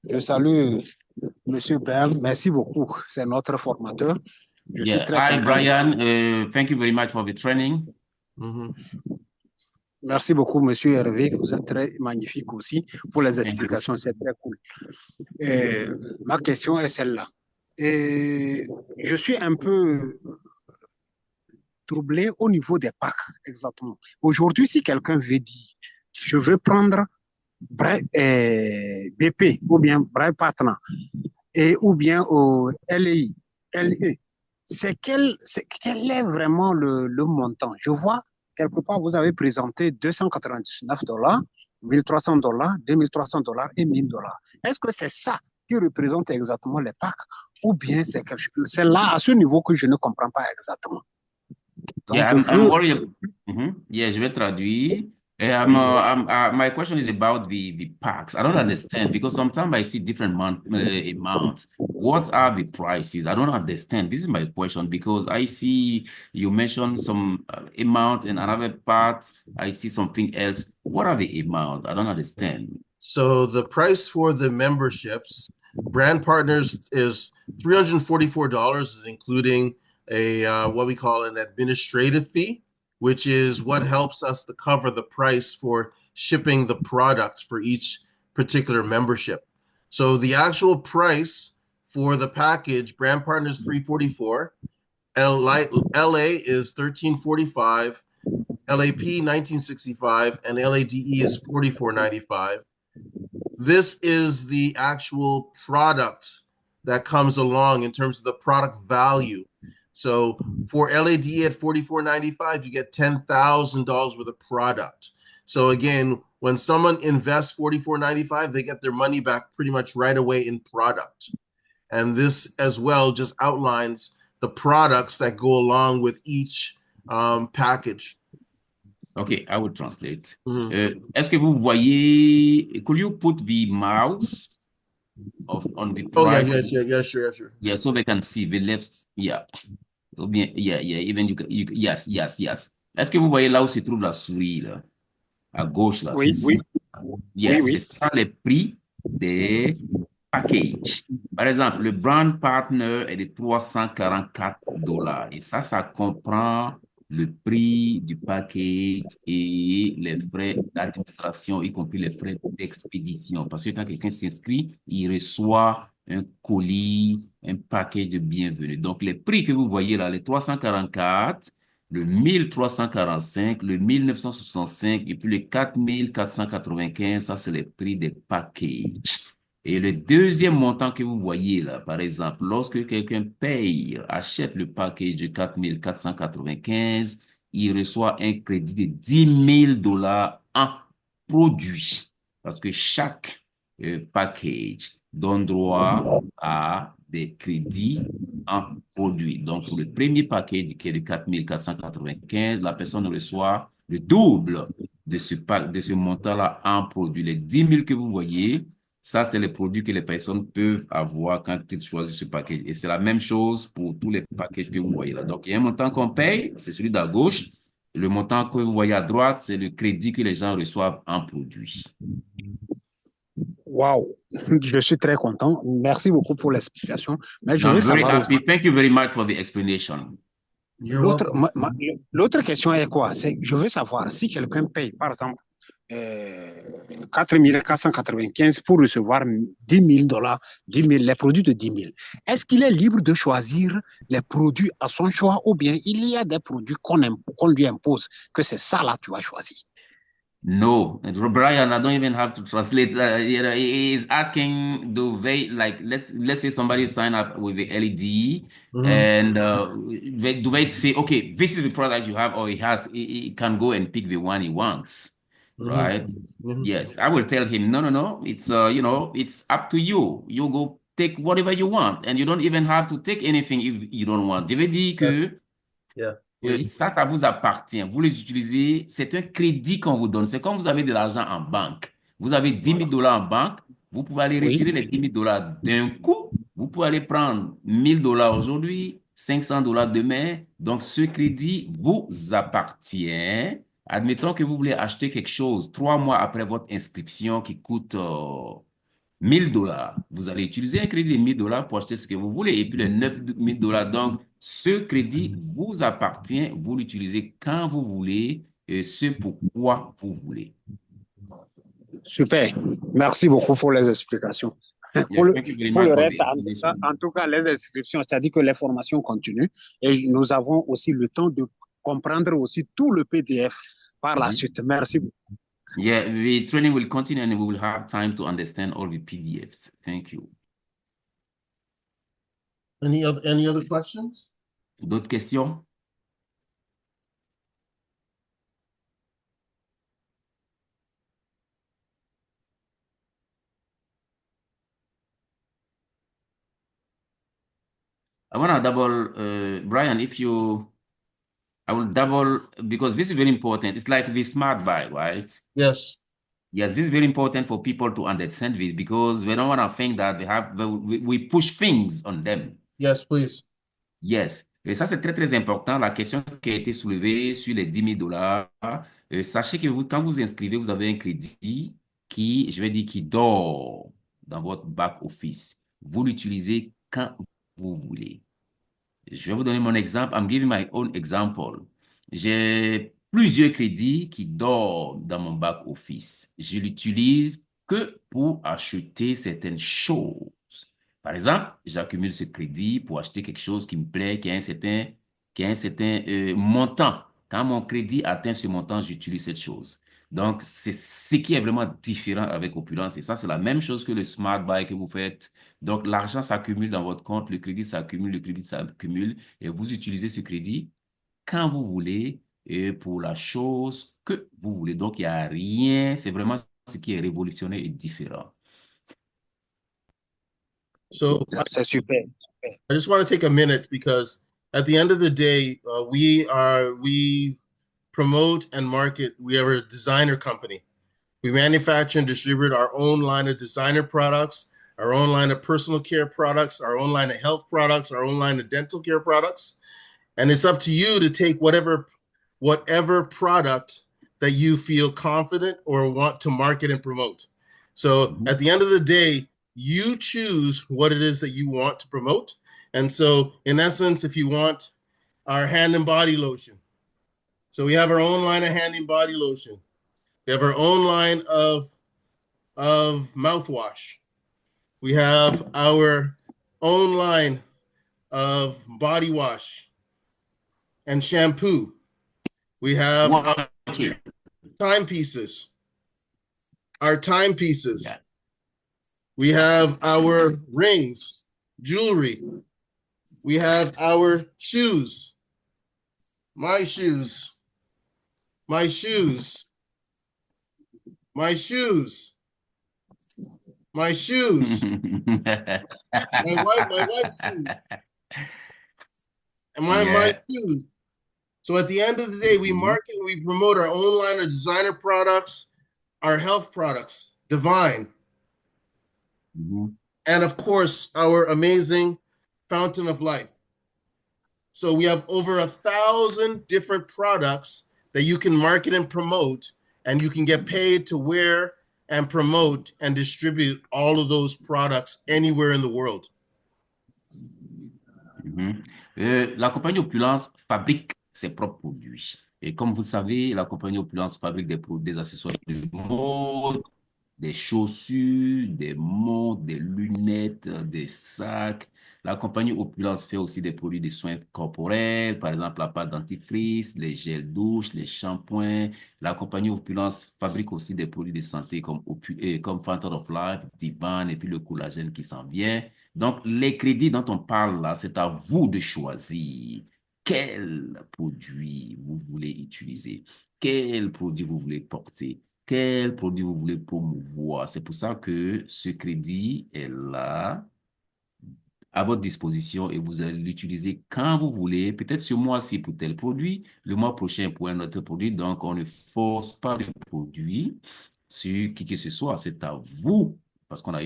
Je salue Monsieur Brian. Merci beaucoup. C'est notre formateur. Hi, Brian. Thank you very much for the training. Merci beaucoup, Monsieur Hervé. Vous êtes très magnifique aussi pour les explications. C'est très cool. Ma question est celle-là. Je suis un peu troublé au niveau des PAC, exactement. Aujourd'hui, si quelqu'un veut dire, je veux prendre BP ou bien Braille Partner ou bien au LE, quel est vraiment le montant? Je vois quelque part, vous avez présenté $299, $1,300, $2,300 et $1,000. Est-ce que c'est ça qui représente exactement les PAC ou bien c'est là, à ce niveau, que je ne comprends pas exactement. Donc, Yeah, je I'm veux... worried. Yeah, je vais traduire. My question is about the packs. I don't understand because sometimes I see different amounts. What are the prices? I don't understand. This is my question because I see you mentioned some amount in another part. I see something else. What are the amounts? I don't understand. So the price for the memberships, brand partners is $344, including a what we call an administrative fee, which is what helps us to cover the price for shipping the product for each particular membership. So the actual price for the package, brand partners 344, LA is 1345, LAP 1965, and LADE is 44.95. This is the actual product that comes along in terms of the product value. So for LADE at $44.95, you get $10,000 worth of product. So again, when someone invests $44.95, they get their money back pretty much right away in product. And this as well just outlines the products that go along with each package. Okay, I will translate. Mhm. Est-ce que vous voyez, could you put the mouse on the Oh yeah, price? yeah, sure. Yeah, so they can see the left. Yeah. Ou bien, yeah, even yes. Est-ce que vous voyez là où se trouve la souris, là? À gauche, là, c'est Oui, ça. oui, oui, Yes, c'est oui. ça les prix des packages. Par exemple, le brand partner est de $344. Et ça comprend le prix du package et les frais d'administration, y compris les frais d'expédition. Parce que quand quelqu'un s'inscrit, il reçoit un colis, un package de bienvenue. Donc, les prix que vous voyez là, les 344, le 1345, le 1965 et puis le 4495, ça c'est les prix des packages. Et le deuxième montant que vous voyez là, par exemple, lorsque quelqu'un paye, achète le package de 4495, il reçoit un crédit de $10,000 en produits. Parce que chaque package donne droit à des crédits en produits. Donc, pour le premier package qui est de 4495, la personne reçoit le double de ce montant-là en produits. Les 10 000 que vous voyez, ça, c'est les produits que les personnes peuvent avoir quand ils choisissent ce package. Et c'est la même chose pour tous les packages que vous voyez là. Donc, il y a un montant qu'on paye, c'est celui d'à gauche. Le montant que vous voyez à droite, c'est le crédit que les gens reçoivent en produits. Waouh, je suis très content. Merci beaucoup pour l'explication. Mais je veux I'm very savoir aussi, happy. Thank you very much for the explanation. You're welcome. l'autre question est quoi? C'est, je veux savoir si quelqu'un paye, par exemple, 4 495 pour recevoir $10,000, 10 000, les produits de 10 000. Est-ce qu'il est libre de choisir les produits à son choix ou bien il y a des produits qu'on lui impose, que c'est ça là tu vas choisir? No, Brian, I don't even have to translate. He is asking, do they like let's say somebody sign up with the LED, Mhm. and do they say, okay, this is the product you have, or he can go and pick the one he wants, Mhm. right? Mhm. Yes, I will tell him, no. It's it's up to you. You go take whatever you want, and you don't even have to take anything if you don't want. Je vais dire Yes. que Yeah. ça vous appartient. Vous les utilisez. C'est un crédit qu'on vous donne. C'est comme vous avez de l'argent en banque. Vous avez $10,000 en banque. Vous pouvez aller Oui. retirer les $10,000 d'un coup. Vous pouvez aller prendre $1,000 aujourd'hui, $500 demain. Donc, ce crédit vous appartient. Admettons que vous voulez acheter quelque chose 3 mois après votre inscription qui coûte $1,000. Vous allez utiliser un crédit de $1,000 pour acheter ce que vous voulez. Et puis les $9,000, donc ce crédit vous appartient. Vous l'utilisez quand vous voulez et ce pourquoi vous voulez. Super. Merci beaucoup pour les explications. Yeah, thank you very Pour much le for reste, the explanation. en tout cas, les inscriptions, c'est-à-dire que les formations continuent et nous avons aussi le temps de comprendre aussi tout le PDF par la suite. Merci beaucoup. Yeah, the training will continue and we will have time to understand all the PDFs. Thank you. Any other questions? D'autres questions? I want to double, Brian, I will double, because this is very important. It's like the smart buy, right? Yes. Yes, this is very important for people to understand this, because we don't want to think that we push things on them. Yes, please. Yes. Et ça, c'est très, très important. La question qui a été soulevée sur les 10 000 dollars, sachez que quand vous inscrivez, vous avez un crédit qui, je vais dire, qui dort dans votre back-office. Vous l'utilisez quand vous voulez. Je vais vous donner mon exemple. I'm giving my own example. J'ai plusieurs crédits qui dorment dans mon back-office. Je l'utilise que pour acheter certaines choses. Par exemple, j'accumule ce crédit pour acheter quelque chose qui me plaît, qui a un certain montant. Quand mon crédit atteint ce montant, j'utilise cette chose. Donc, c'est ce qui est vraiment différent avec Opulence. Et ça, c'est la même chose que le Smart Buy que vous faites. Donc, l'argent s'accumule dans votre compte, le crédit s'accumule, et vous utilisez ce crédit quand vous voulez et pour la chose que vous voulez. Donc, il n'y a rien, c'est vraiment ce qui est révolutionnaire et différent. So C'est super. I just want to take a minute because at the end of the day, we promote and market. We are a designer company. We manufacture and distribute our own line of designer products, our own line of personal care products, our own line of health products, our own line of dental care products. And it's up to you to take whatever product that you feel confident or want to market and promote. So at the end of the day, you choose what it is that you want to promote. And so in essence, if you want our hand and body lotion, so we have our own line of hand and body lotion. We have our own line of mouthwash. We have our own line of body wash and shampoo. We have our timepieces. Our timepieces. Yeah. We have our rings, jewelry. We have our shoes. My shoes. My shoes. My shoes. My shoes. my wife's shoes. And my shoes. So at the end of the day, we market and we promote our own line of designer products, our health products, Divine. And of course, our amazing Fountain of Life. So we have over 1,000 different products that you can market and promote, and you can get paid to wear and promote and distribute all of those products anywhere in the world. La compagnie Opulence fabrique ses propres produits. Et comme vous savez, la compagnie Opulence fabrique des accessoires de mode, des chaussures, des montres, des lunettes, des sacs. La compagnie Opulence fait aussi des produits de soins corporels, par exemple la pâte dentifrice, les gels douche, les shampoings. La compagnie Opulence fabrique aussi des produits de santé comme Fountain of Life, Divine et puis le collagène qui s'en vient. Donc, les crédits dont on parle là, c'est à vous de choisir quel produit vous voulez utiliser, quel produit vous voulez porter, quel produit vous voulez promouvoir. C'est pour ça que ce crédit est là à votre disposition et vous allez l'utiliser quand vous voulez, peut-être ce mois-ci pour tel produit, le mois prochain pour un autre produit. Donc, on ne force pas le produit sur qui que ce soit. C'est à vous, parce qu'on a,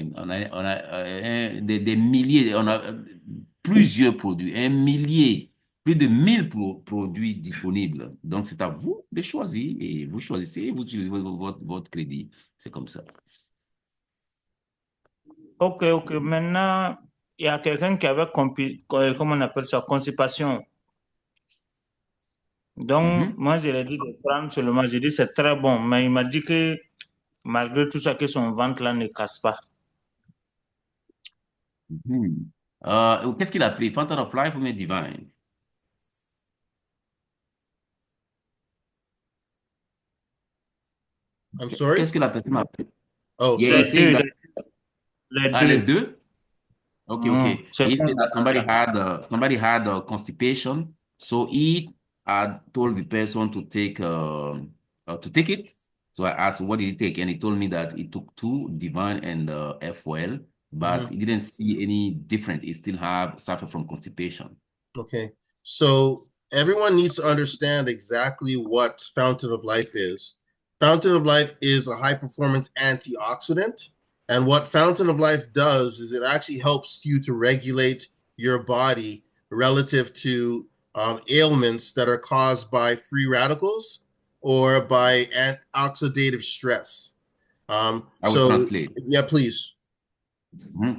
des milliers, on a plusieurs produits, plus de 1000 produits disponibles. Donc, c'est à vous de choisir et vous choisissez, vous utilisez votre crédit. C'est comme ça. Ok. Maintenant, il y a quelqu'un qui avait, comment on appelle ça, constipation. Donc, moi, je lui ai dit de prendre seulement. J'ai dit, c'est très bon. Mais il m'a dit que malgré tout ça, que son ventre-là ne casse pas. Qu'est-ce qu'il a pris? Fountain of Life ou Divine? I'm sorry? Qu'est-ce que la personne a pris? Oh, yeah, sorry. Les deux? Okay. He said that somebody had constipation, so he had told the person to take it. So I asked, what did he take? And he told me that he took 2 Divine and F-Well. but he didn't see any difference. He still suffer from constipation. Okay. So everyone needs to understand exactly what Fountain of Life is. Fountain of Life is a high performance antioxidant. And what Fountain of Life does is it actually helps you to regulate your body relative to ailments that are caused by free radicals or by oxidative stress. I will So, translate. yeah, please.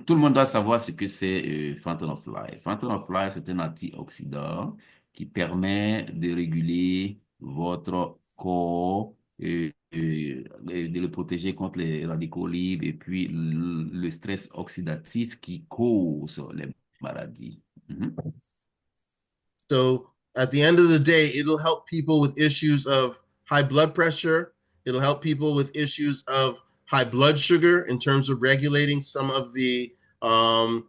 Tout le monde doit savoir ce que c'est Fountain of Life. Fountain of Life, c'est un antioxydant qui permet de réguler votre corps, de le protéger contre les radicaux libres et puis le stress oxydatif qui cause les maladies. So at the end of the day, it'll help people with issues of high blood pressure. It'll help people with issues of high blood sugar in terms of regulating some of the the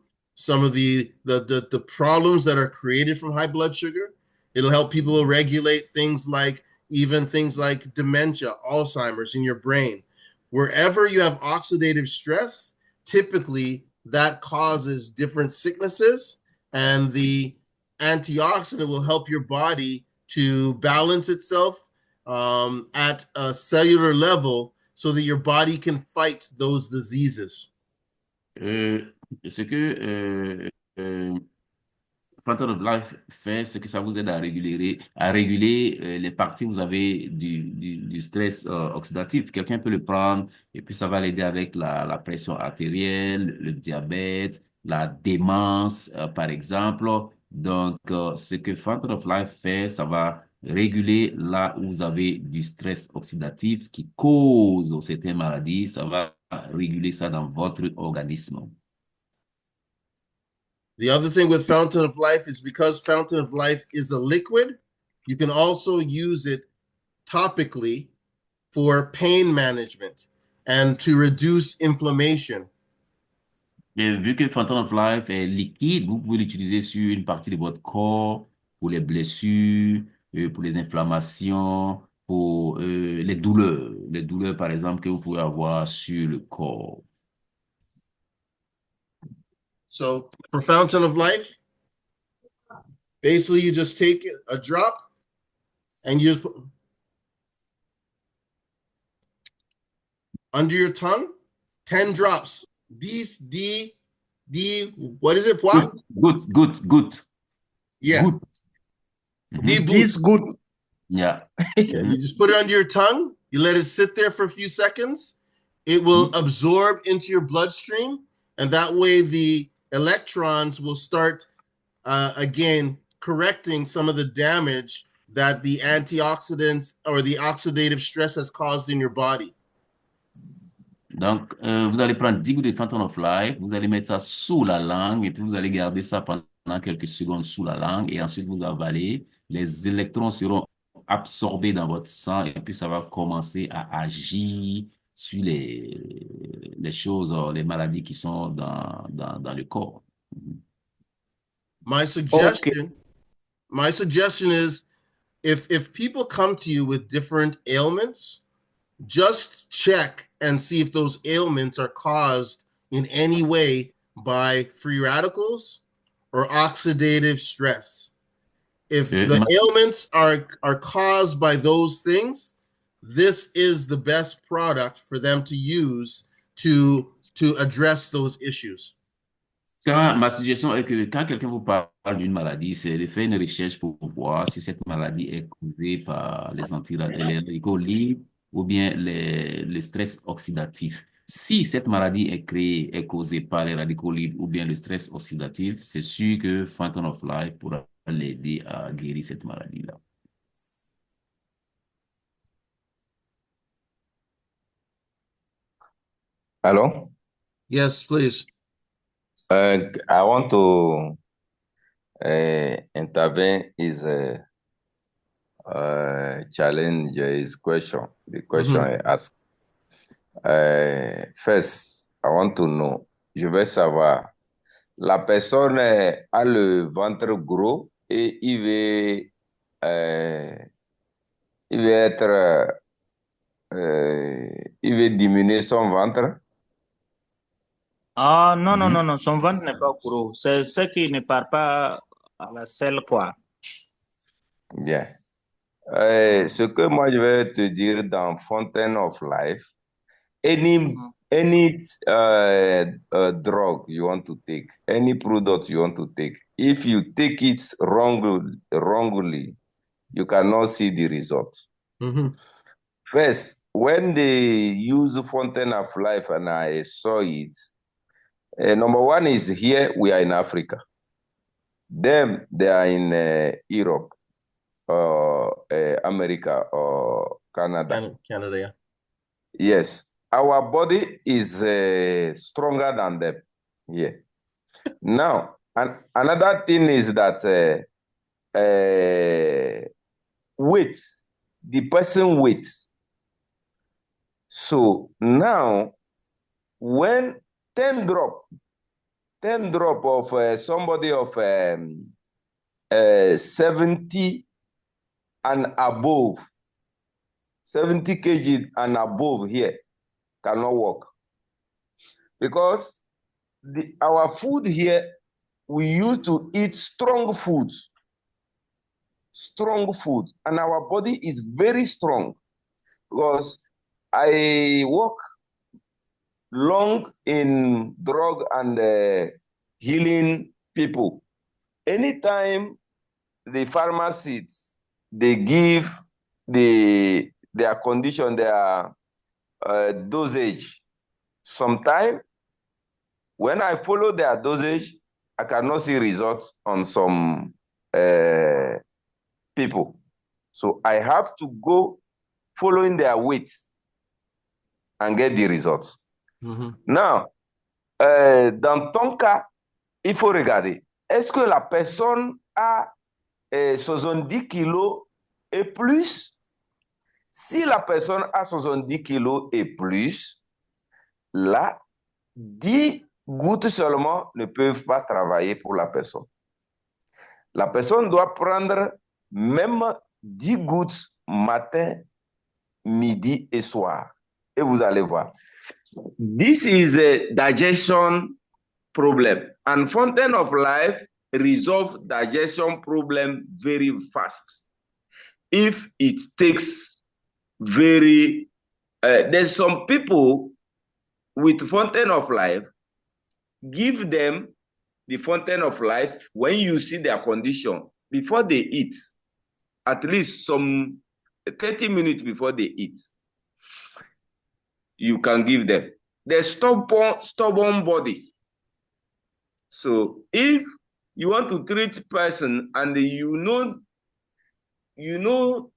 problems that are created from high blood sugar. It'll help people regulate things like even things like dementia, Alzheimer's in your brain. Wherever you have oxidative stress, typically that causes different sicknesses, and the antioxidant will help your body to balance itself at a cellular level so that your body can fight those diseases. Ce que Fountain of Life fait, c'est que ça vous aide à réguler les parties où vous avez du stress oxydatif. Quelqu'un peut le prendre et puis ça va l'aider avec la pression artérielle, le diabète, la démence, par exemple. Donc, ce que Fountain of Life fait, ça va réguler là où vous avez du stress oxydatif qui cause certaines maladies. Ça va réguler ça dans votre organisme. The other thing with Fountain of Life is because Fountain of Life is a liquid, you can also use it topically for pain management and to reduce inflammation. Et vu que Fountain of Life est liquide, vous pouvez l'utiliser sur une partie de votre corps pour les blessures, pour les inflammations, pour les douleurs par exemple que vous pouvez avoir sur le corps. So for Fountain of Life, basically you just take a drop and you just put under your tongue, 10 drops. What is it? What? Good. Yeah. Good. This good. Yeah. Yeah. You just put it under your tongue. You let it sit there for a few seconds. It will absorb into your bloodstream. And that way the electrons will start, again, correcting some of the damage that the antioxidants or the oxidative stress has caused in your body. Donc, vous allez prendre 10 gouttes de Fountain of Life, vous allez mettre ça sous la langue et puis vous allez garder ça pendant quelques secondes sous la langue et ensuite vous avalez. Les électrons seront absorbés dans votre sang et puis ça va commencer à agir sur les choses, les maladies qui sont dans le corps. My suggestion is if people come to you with different ailments, just check and see if those ailments are caused in any way by free radicals or oxidative stress. If the ailments are caused by those things, this is the best product for them to use to address those issues. Ma suggestion est que quand quelqu'un vous parle d'une maladie, c'est de faire une recherche pour voir si cette maladie est causée par les radicaux libres ou bien le stress oxydatif. Si cette maladie est causée par les radicaux libres ou bien le stress oxydatif, c'est sûr que Fountain of Life pourra l'aider à guérir cette maladie-là. Hello? Yes, please. I want to intervene is challenge his question. The question I asked. First, I want to know, je veux savoir, la personne a le ventre gros et il veut diminuer son ventre. Ah, non, non, non, non, son ventre n'est pas gros. C'est ce qui ne part pas à la selle, quoi. Bien. Ce que moi je vais te dire dans Fountain of Life, any drug you want to take, any product you want to take, if you take it wrongly, you cannot see the results. First, when they use Fountain of Life and I saw it, number one is here, we are in Africa. Them, they are in Europe, or America, or Canada. Canada, yeah. Yes, our body is stronger than them here. Now, another thing is that weight, the person weight. So now, when 10 drop of somebody of 70 and above, 70 kg and above here cannot work. Because our food here, we used to eat strong food, and our body is very strong. Because I work long in drug and healing people. Anytime the pharmacists, they give their condition, their dosage, sometimes when I follow their dosage, I cannot see results on some people. So I have to go following their weight and get the results. Now, dans ton cas, il faut regarder, est-ce que la personne a 70 kilos et plus? Si la personne a 70 kilos et plus, là, 10 gouttes seulement ne peuvent pas travailler pour la personne. La personne doit prendre même 10 gouttes matin, midi et soir. Et vous allez voir. This is a digestion problem. And Fountain of Life resolve digestion problem very fast. If it takes very... there's some people with Fountain of Life, give them the Fountain of Life when you see their condition, before they eat, at least some 30 minutes before they eat, you can give them. They're stubborn bodies. So if you want to treat person and you know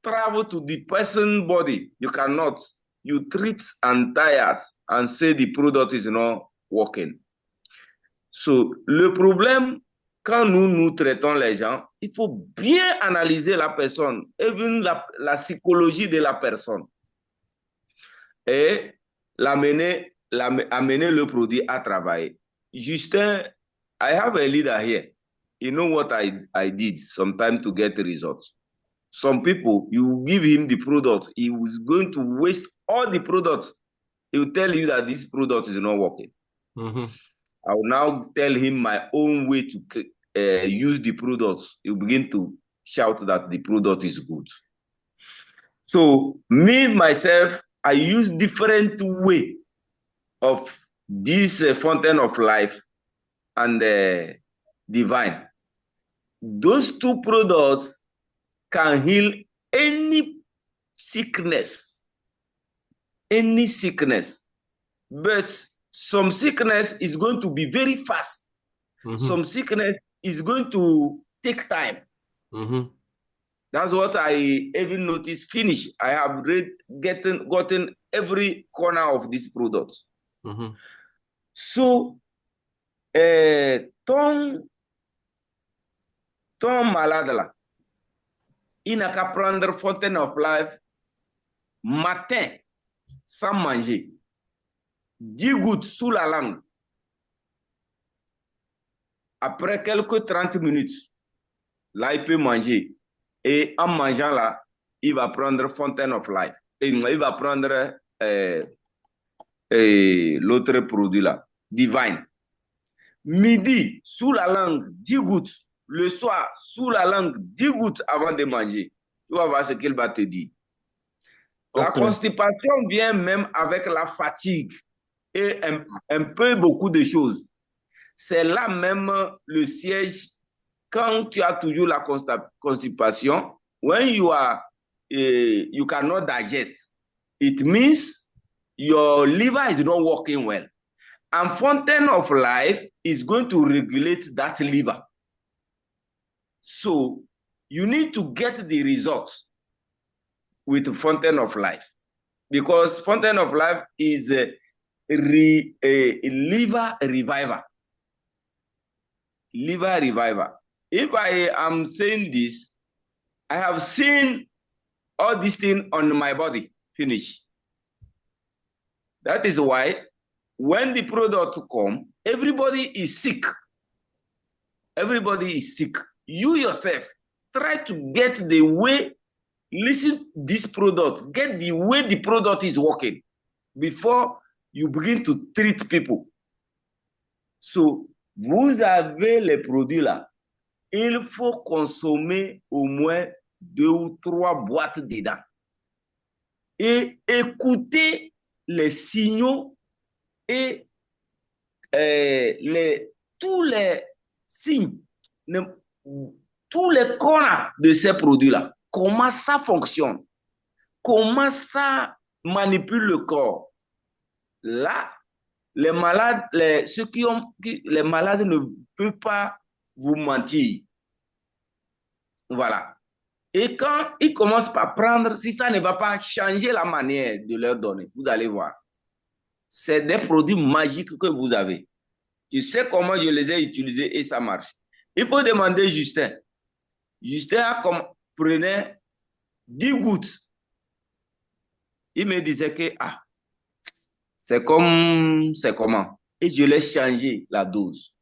travel to the person body, you cannot. You treat and tired and say the product is not working. So le problème, quand nous traitons les gens, il faut bien analyser la personne, even la psychologie de la personne, et amener le produit à travailler. Justin, I have a leader here. You know what I did sometime to get results. Some people, you give him the product, he was going to waste all the products. He will tell you that this product is not working. I will now tell him my own way to use the products. He will begin to shout that the product is good. So me, myself, I use different way of this Fountain of Life and Divine. Those two products can heal any sickness, but some sickness is going to be very fast. Some sickness is going to take time. That's what I even noticed. Finish. I have gotten every corner of these products. So, ton malade là, il n'a qu'à prendre Fountain of Life matin sans manger. 10 gouttes sous la langue. Après quelques 30 minutes, là, il peut manger. Et en mangeant là, il va prendre Fountain of Life. Et il va prendre l'autre produit là, Divine. Midi, sous la langue, 10 gouttes. Le soir, sous la langue, 10 gouttes avant de manger. Tu vas voir ce qu'il va te dire. La constipation vient même avec la fatigue et un peu beaucoup de choses. C'est là même le siège. Quand tu as toujours la constipation, when you cannot digest, it means your liver is not working well. And Fountain of Life is going to regulate that liver. So you need to get the results with Fountain of Life, because Fountain of Life is a liver reviver. Liver reviver. If I am saying this, I have seen all these things on my body finish. That is why when the product come, everybody is sick. Everybody is sick. You yourself, try to get the way, listen this product, get the way the product is working before you begin to treat people. So, vous avez les produits là. Il faut consommer au moins 2 ou 3 boîtes dedans. Et écouter les signaux et tous les signes, tous les corps de ces produits-là. Comment ça fonctionne? Comment ça manipule le corps? Là, les malades, les malades ne peuvent pas vous mentir. Voilà. Et quand ils commencent par prendre, si ça ne va pas changer la manière de leur donner, vous allez voir. C'est des produits magiques que vous avez. Je sais comment je les ai utilisés et ça marche. Il faut demander Justin. Justin prenait 10 gouttes. Il me disait que c'est comment. Et je l'ai changé la dose.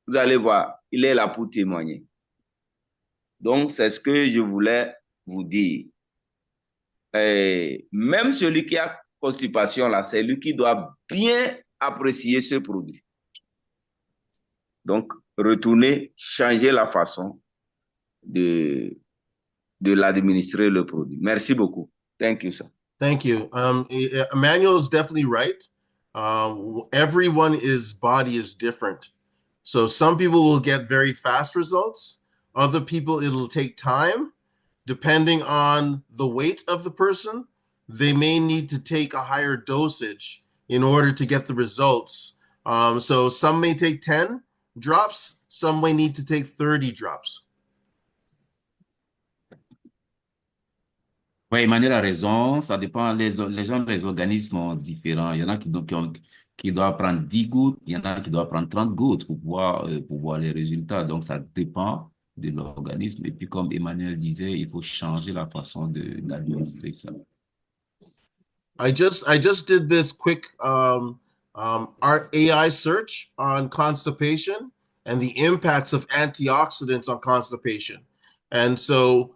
Vous allez voir, il est là pour témoigner. Donc, c'est ce que je voulais vous dire. Même celui qui a constipation, là, c'est lui qui doit bien apprécier ce produit. Donc, retournez, changez la façon de l'administrer, le produit. Merci beaucoup. Thank you, sir. Thank you. Emmanuel is definitely right. Everyone's body is different. So some people will get very fast results. Other people, it'll take time. Depending on the weight of the person, they may need to take a higher dosage in order to get the results. So some may take 10 drops, some may need to take 30 drops. Oui, Emmanuel a raison, ça dépend, les gens, les organismes différents. Il y en a qui doivent prendre 10 gouttes, il y en a qui doivent prendre 30 gouttes pour voir les résultats. Donc, ça dépend de l'organisme. Et puis, comme Emmanuel disait, il faut changer la façon d'administrer ça. I just did this quick AI search on constipation and the impacts of antioxidants on constipation. And so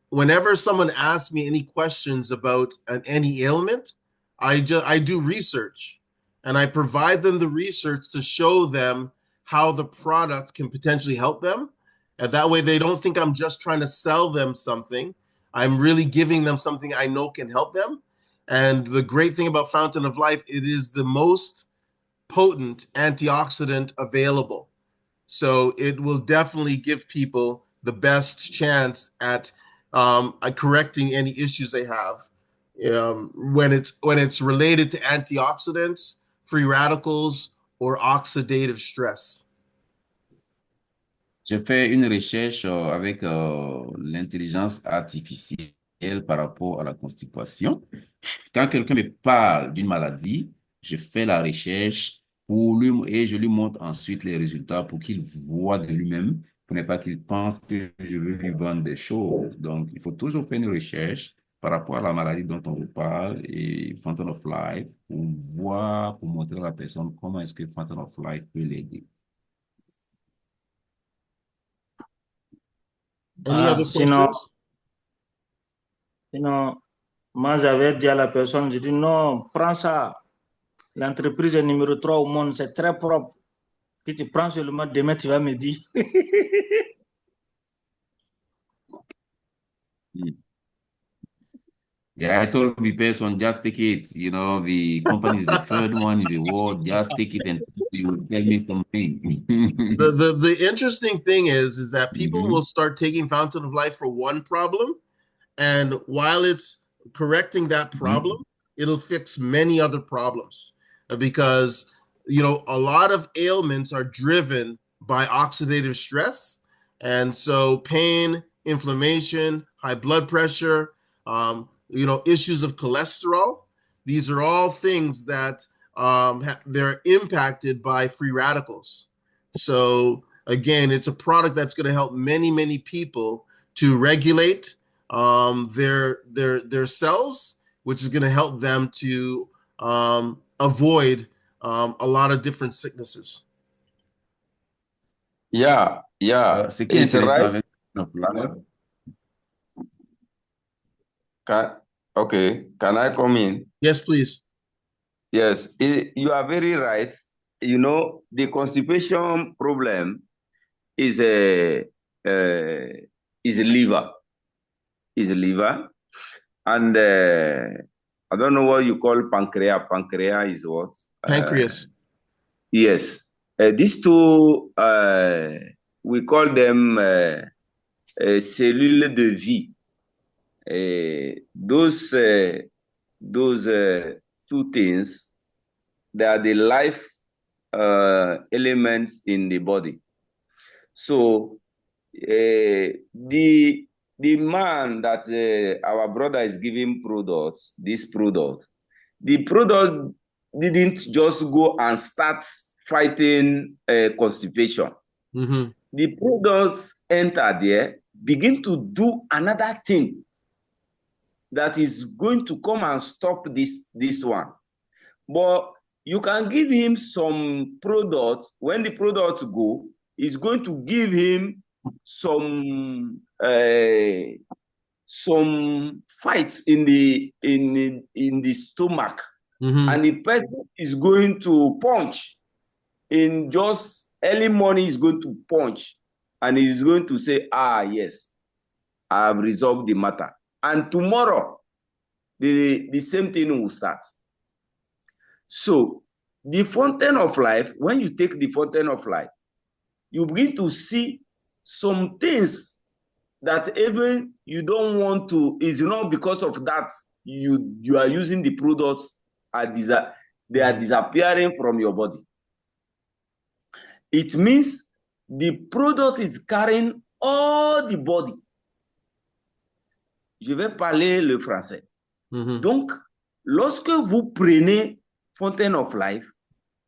whenever someone asks me any questions about any ailment, I do research and I provide them the research to show them how the product can potentially help them. And that way they don't think I'm just trying to sell them something. I'm really giving them something I know can help them. And the great thing about Fountain of Life, it is the most potent antioxidant available. So it will definitely give people the best chance at correcting any issues they have when it's related to antioxidants, free radicals, or oxidative stress. J'ai fait une recherche avec l'intelligence artificielle par rapport à la constipation. Quand quelqu'un me parle d'une maladie, je fais la recherche et je lui montre ensuite les résultats pour qu'il voit de lui-même, pour ne pas qu'il pense que je veux lui vendre des choses. Donc, il faut toujours faire une recherche par rapport à la maladie dont on vous parle et Fountain of Life pour montrer à la personne comment est-ce que Fountain of Life peut l'aider. Sinon, moi j'avais dit à la personne, j'ai dit non, prends ça. L'entreprise est numéro 3 au monde, c'est très propre. Si tu prends seulement demain, tu vas me dire. Yeah, I told the person, just take it. You know, the company is the third one in the world. Just take it and you will tell me something. The interesting thing is that people Mhm. will start taking Fountain of Life for one problem, and while it's correcting that problem, it'll fix many other problems because a lot of ailments are driven by oxidative stress, and so pain, inflammation, high blood pressure, issues of cholesterol. These are all things that they're impacted by free radicals. So again, it's a product that's going to help many people to regulate their cells, which is going to help them to avoid a lot of different sicknesses. Yeah, Ce qui est it's intéressant right. avec Fountain of Life. Can I come in? Yes, please. Yes, you are very right. You know, the constipation problem is a liver. Is a liver. And I don't know what you call pancreas. Pancreas is what? Pancreas. Yes. These two, we call them cellules de vie. Those two things, they are the life elements in the body. So the man that our brother is giving this product, the product didn't just go and start fighting constipation. Mm-hmm. The products enter there, begin to do another thing that is going to come and stop this one. But you can give him some products. When the products go, it's going to give him some fights in the stomach, and the person is going to punch. In just early morning, he's going to punch, and he's going to say, yes, I have resolved the matter. And tomorrow, the same thing will start. So the Fountain of Life, when you take the Fountain of Life, you begin to see some things that even you don't want to, is not because of that you are using the products, they are disappearing from your body. It means the product is carrying all the body. Je vais parler le français. Donc, lorsque vous prenez Fountain of Life,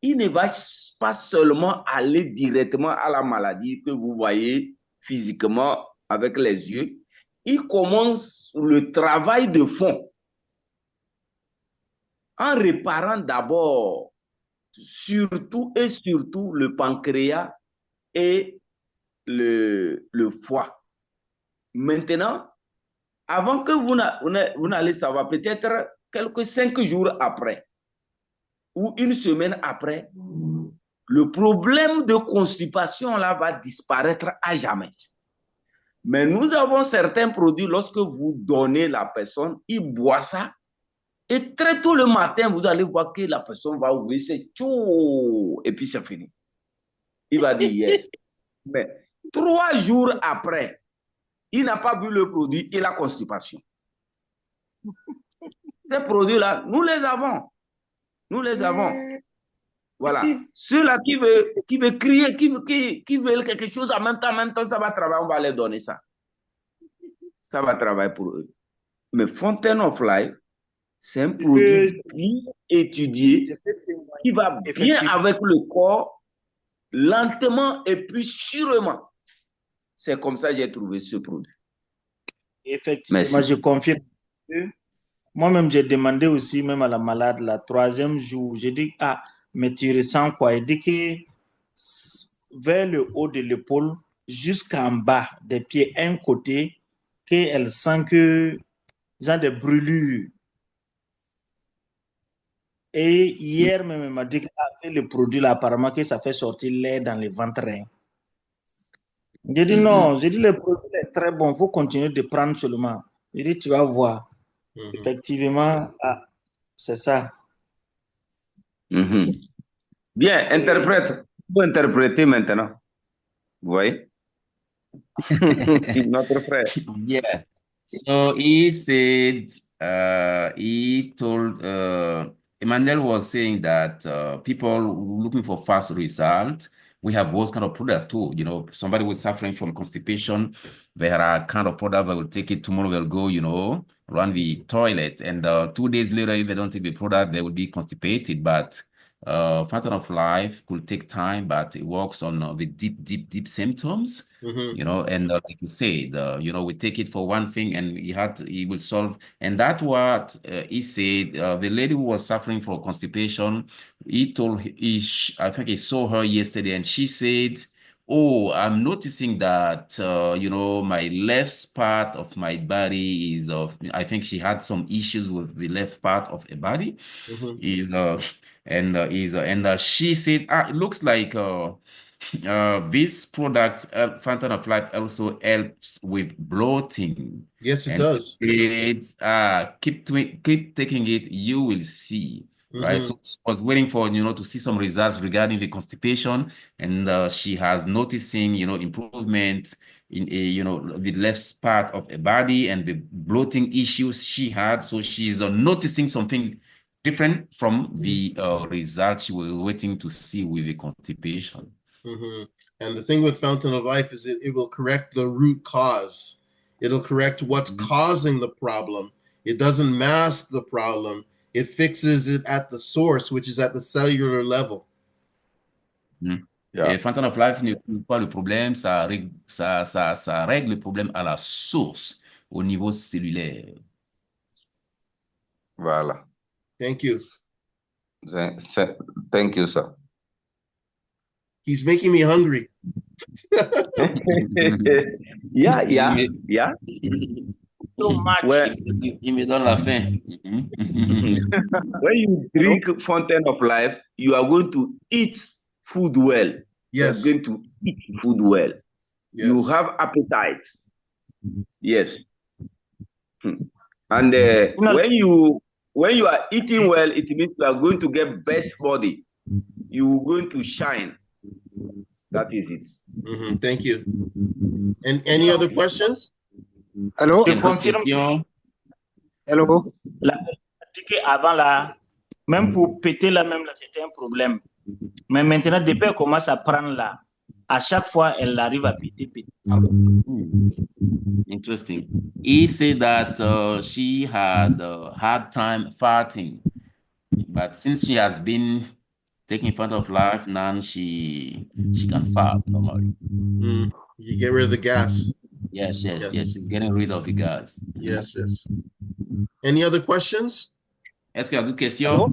il ne va pas seulement aller directement à la maladie que vous voyez physiquement avec les yeux. Il commence le travail de fond en réparant d'abord surtout le pancréas et le foie. Maintenant, avant que vous n'allez savoir, peut-être quelques 5 jours après ou une semaine après, le problème de constipation là va disparaître à jamais. Mais nous avons certains produits, lorsque vous donnez la personne, il boit ça, et très tôt le matin, vous allez voir que la personne va ouvrir ses tchou, et puis c'est fini. Il va dire yes. Mais 3 jours après, il n'a pas bu le produit, il a constipation. Ces produits-là, nous les avons. Nous les avons. Voilà. Ceux-là qui veulent crier, qui veulent quelque chose en même temps, ça va travailler, on va leur donner ça. Ça va travailler pour eux. Mais Fountain of Life, c'est un produit bien étudié, qui va bien avec le corps, lentement et puis sûrement. C'est comme ça que j'ai trouvé ce produit. Effectivement, Merci. je confirme. Moi-même, j'ai demandé aussi, même à la malade, le 3e jour, j'ai dit, mais tu ressens quoi? Il dit que vers le haut de l'épaule, jusqu'en bas des pieds, un côté, qu'elle sent que, genre des brûlures. Et hier même, il m'a dit que le produit là, apparemment, que ça fait sortir l'air dans les ventres. J'ai dit non, j'ai dit le produit est très bon, il faut continuer de prendre seulement. J'ai dit tu vas voir. Effectivement, c'est ça. Bien, interprète. Vous interpréter maintenant. Vous voyez? Notre frère. Yeah. So he said, he told, Emmanuel was saying that people looking for fast result, we have those kind of product too. You know, somebody was suffering from constipation, there are kind of product that will take it tomorrow, they'll go, you know, run the toilet. And 2 days later, if they don't take the product, they will be constipated. But Fountain of Life could take time, but it works on the deep symptoms. You know, and like you said, you know, we take it for one thing and he will solve. And that's what he said. The lady who was suffering from constipation, he told, I think he saw her yesterday and she said, oh, I'm noticing that, you know, my left part of my body is I think she had some issues with the left part of her body. She said, it looks like, this product, Fountain of Life, also helps with bloating. Yes, it does. It's keep taking it, you will see. Right, so she was waiting for to see some results regarding the constipation, and she has noticing improvement in the left part of the body and the bloating issues she had. So she's noticing something different from the results she was waiting to see with the constipation. And the thing with Fountain of Life is it will correct the root cause. It'll correct what's causing the problem. It doesn't mask the problem. It fixes it at the source, which is at the cellular level. Et Fountain of Life ne trouve pas le problème, ça règle le problème à la source, au niveau cellulaire. Voilà. Thank you. Thank you, sir. He's making me hungry. Yeah. So much. Well, il me donne la faim. when you drink Fountain of Life, you are going to eat food well. Yes. You are going to eat food well. Yes. You have appetite. Yes. And when you are eating well, it means you are going to get best body. You are going to shine. That is it. Thank you. And any other questions? Hello? Je confirme. Hello? Avant là, même pour péter là, même là, c'était un problème. Mais maintenant, depuis qu'elle commence à prendre là, à chaque fois, elle arrive à péter. Interesting. He said that she had a hard time farting, but since she has been taking Fountain of Life, now she can fart normally. You get rid of the gas. Yes. She's getting rid of the gas. Yes. Any other questions? Est-ce qu'il y a d'autres questions?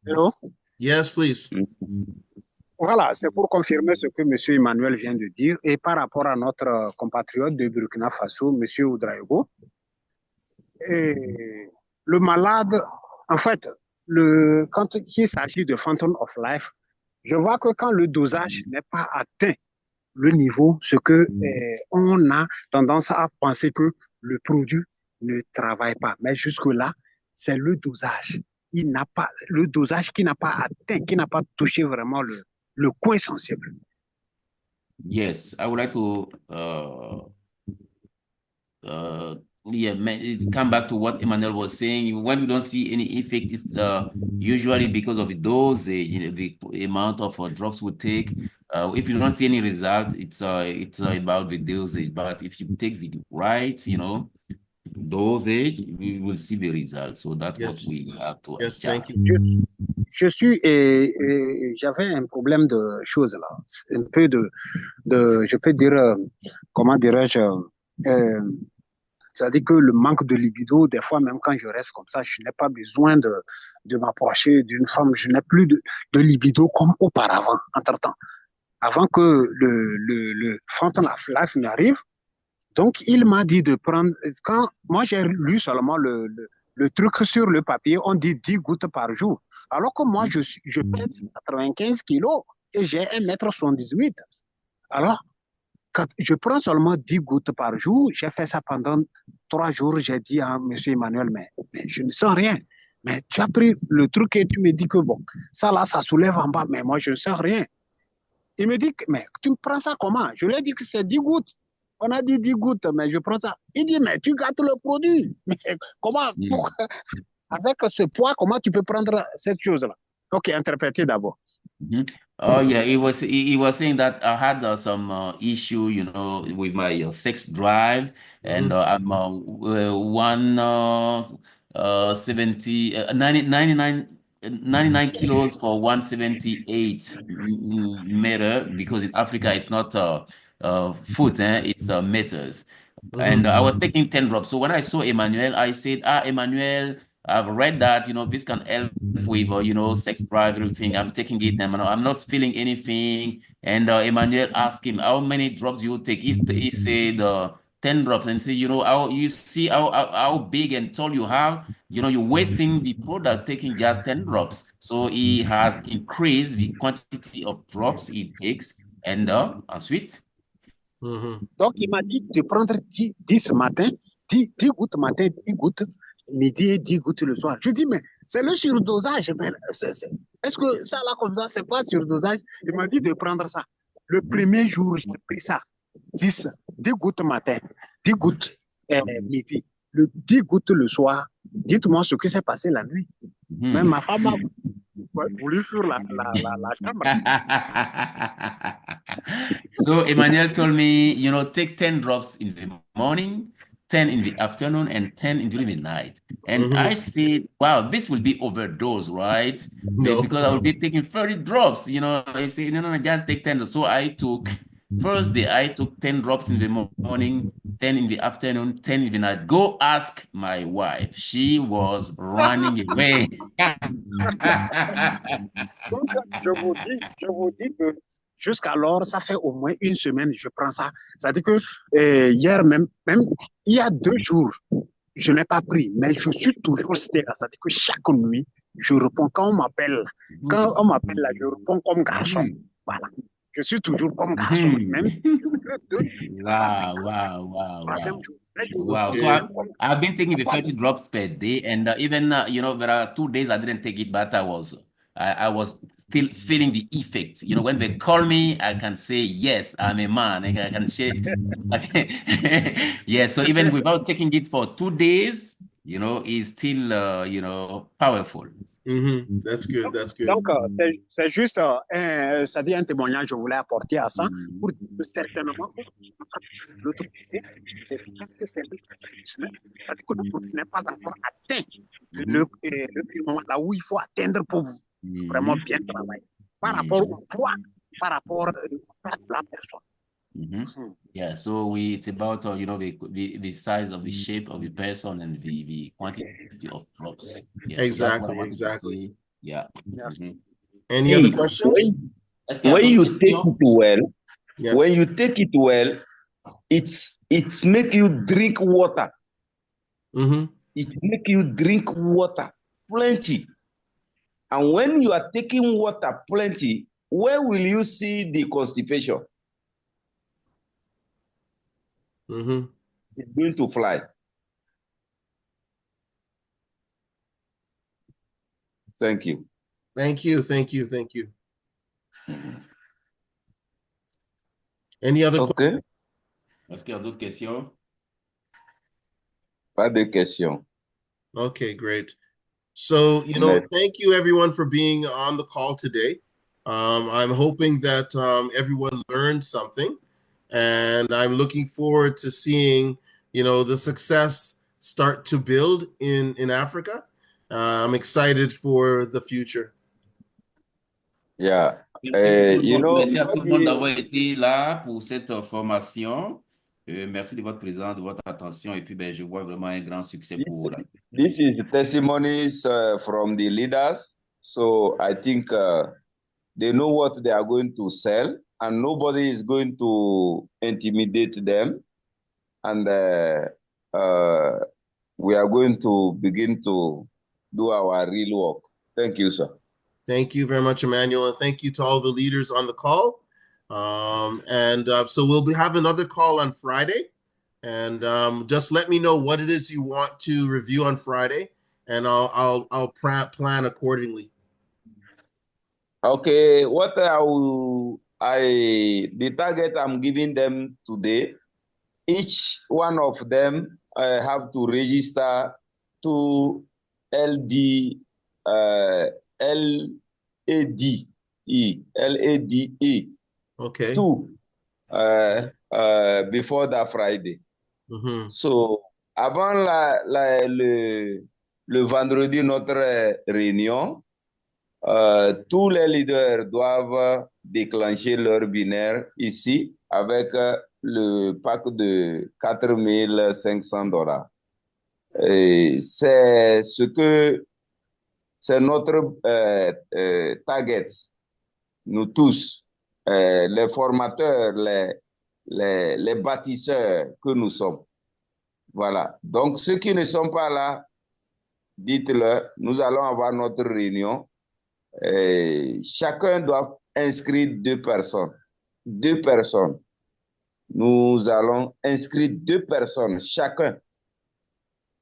Hello? Yes, please. Voilà, c'est pour confirmer ce que M. Emmanuel vient de dire. Et par rapport à notre compatriote de Burkina Faso, M. Oudraogo, le malade, en fait, quand il s'agit de Fountain of Life, je vois que quand le dosage n'est pas atteint le niveau, ce que on a tendance à penser que le produit ne travaille pas. Mais jusque-là, c'est le dosage. Le dosage qui n'a pas atteint, qui n'a pas touché vraiment le coin sensible. Yes, I would like to come back to what Emmanuel was saying. When we don't see any effect, it's usually because of the dosage, the amount of drugs we take. If you don't see any result, it's about the dosage. But if you take the right, dosage, we will see the result. So that's what we have to. Yes, thank you. J'avais un problème de choses là, un peu je peux dire, comment dirais-je, c'est-à-dire que le manque de libido, des fois, même quand je reste comme ça, je n'ai pas besoin de m'approcher d'une femme. Je n'ai plus de libido comme auparavant, entre-temps. Avant que le Fountain of Life n'arrive, donc il m'a dit de prendre... Moi, j'ai lu seulement le truc sur le papier, on dit 10 gouttes par jour. Alors que moi, je pèse 95 kilos et j'ai 1,78 m. Alors, quand je prends seulement 10 gouttes par jour, j'ai fait ça pendant 3 jours, j'ai dit à M. Emmanuel, mais je ne sens rien. Mais tu as pris le truc et tu me dis que bon, ça là, ça soulève en bas, mais moi, je ne sens rien. Il me dit, mais tu prends ça comment? Je lui ai dit que c'est 10 gouttes. On a dit 10 gouttes, mais je prends ça. Il dit, mais tu gâtes le produit. Mais comment, avec ce poids, comment tu peux prendre cette chose-là? Ok, interprétez d'abord. Oh yeah, he was saying that I had some issue, you know, with my sex drive, and I'm 99 kilos for 178 meter, because in Africa it's not foot, it's meters. And I was taking 10 drops. So when I saw Emmanuel, I said, Emmanuel, I've read that, you know, this can help with, you know, sex drive, everything. I'm taking it and I'm not feeling anything. And Emmanuel asked him, how many drops you take? He said 10 drops, and say, you know, how you see how big and tall you have, you know, you're wasting the product taking just 10 drops. So he has increased the quantity of drops he takes. And ensuite, donc, il m'a dit de prendre 10 ce matin, 10 gouttes matin, 10 gouttes midi et 10 gouttes le soir. Je dis, mais c'est le surdosage. Est-ce que ça, là, comme ça, c'est pas surdosage? Il m'a dit de prendre ça. Le premier jour, j'ai pris ça. 10 gouttes matin, 10 gouttes midi, 10 gouttes le soir. Dites-moi ce qui s'est passé la nuit. Même ma femme a voulu sur la chambre. So Emmanuel told me, you know, take 10 drops in the morning, 10 in the afternoon, and 10 during the night. And I said, wow, this will be overdose, right? No. Because I will be taking 30 drops, you know. I said, no, just take 10. So I took, first day, I took 10 drops in the morning, 10 in the afternoon, 10 in the night. Go ask my wife. She was running away. Donc, je vous dis que jusqu'alors, ça fait au moins une semaine que je prends ça. C'est-à-dire que hier même, il y a 2 jours, je n'ai pas pris, mais je suis toujours stable. C'est-à-dire que chaque nuit, je réponds quand on m'appelle. Quand on m'appelle là, je réponds comme garçon. Voilà. Je suis toujours comme garçon. Même Wow. So I've been taking the 30 drops per day, and even you know, there are 2 days I didn't take it, but I was still feeling the effect. You know, when they call me, I can say yes, I'm a man. I can say, yeah. So even without taking it for 2 days, you know, it's still you know, powerful. That's good. That's good. Donc, c'est juste c'est-à-dire un témoignage que je voulais apporter à ça pour certainement l'autre côté, c'est-à-dire que le produit n'est pas encore atteint le moment là où il faut atteindre pour vraiment bien travailler par rapport au poids, par rapport à la personne. Yeah, so it's about you know, the size of the shape of the person and the quantity of drops. Yeah, exactly. Yeah. Any other questions? When you take it well, when you take it well, it's make you drink water. It make you drink water plenty. And when you are taking water plenty, where will you see the constipation? It's going to fly. Thank you. Thank you. Any other questions? Est-ce qu'il y a d'autres questions? Pas de questions. Okay, great. So, you know, thank you everyone for being on the call today. I'm hoping that everyone learned something, and I'm looking forward to seeing, you know, the success start to build in Africa. I'm excited for the future. Yeah. Merci à tout le monde d'avoir été là pour cette formation. Merci de votre présence, de votre attention, et puis je vois vraiment un grand succès pour vous. This is the testimonies from the leaders. So I think they know what they are going to sell, and nobody is going to intimidate them. And we are going to begin to do our real work. Thank you, sir. Thank you very much, Emmanuel, and thank you to all the leaders on the call. So we'll have another call on Friday, and just let me know what it is you want to review on Friday, and I'll plan accordingly. Okay, the target I'm giving them today, each one of them have to register to LADE Okay. 2 before that Friday. So, avant le vendredi, notre réunion, tous les leaders doivent déclencher leur binaire ici avec le pack de $4,500. C'est notre target, nous tous, les formateurs, les bâtisseurs que nous sommes. Voilà. Donc, ceux qui ne sont pas là, dites-le, nous allons avoir notre réunion. Chacun doit inscrire 2 personnes. 2 personnes. Nous allons inscrire 2 personnes, chacun.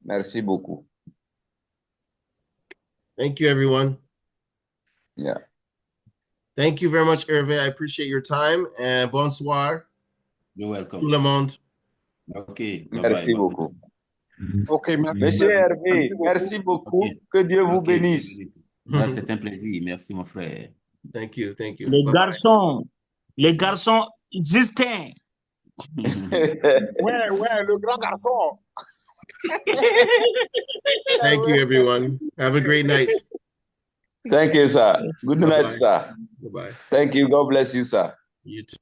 Merci beaucoup. Thank you, everyone. Yeah. Thank you very much, Hervé. I appreciate your time, and bonsoir. You're welcome. Tout le monde. OK. Merci beaucoup. Ok, merci. Monsieur Hervé, merci beaucoup. Okay. Que Dieu vous Okay. bénisse. C'est un plaisir. Merci, mon frère. Thank you. Thank you. Les Bye-bye. les garçons distincts. Ouais, le grand garçon. Thank you, everyone. Have a great night. Thank you, sir. Good night, Bye-bye. sir. Bye-bye. Thank you. God bless you, sir. You too.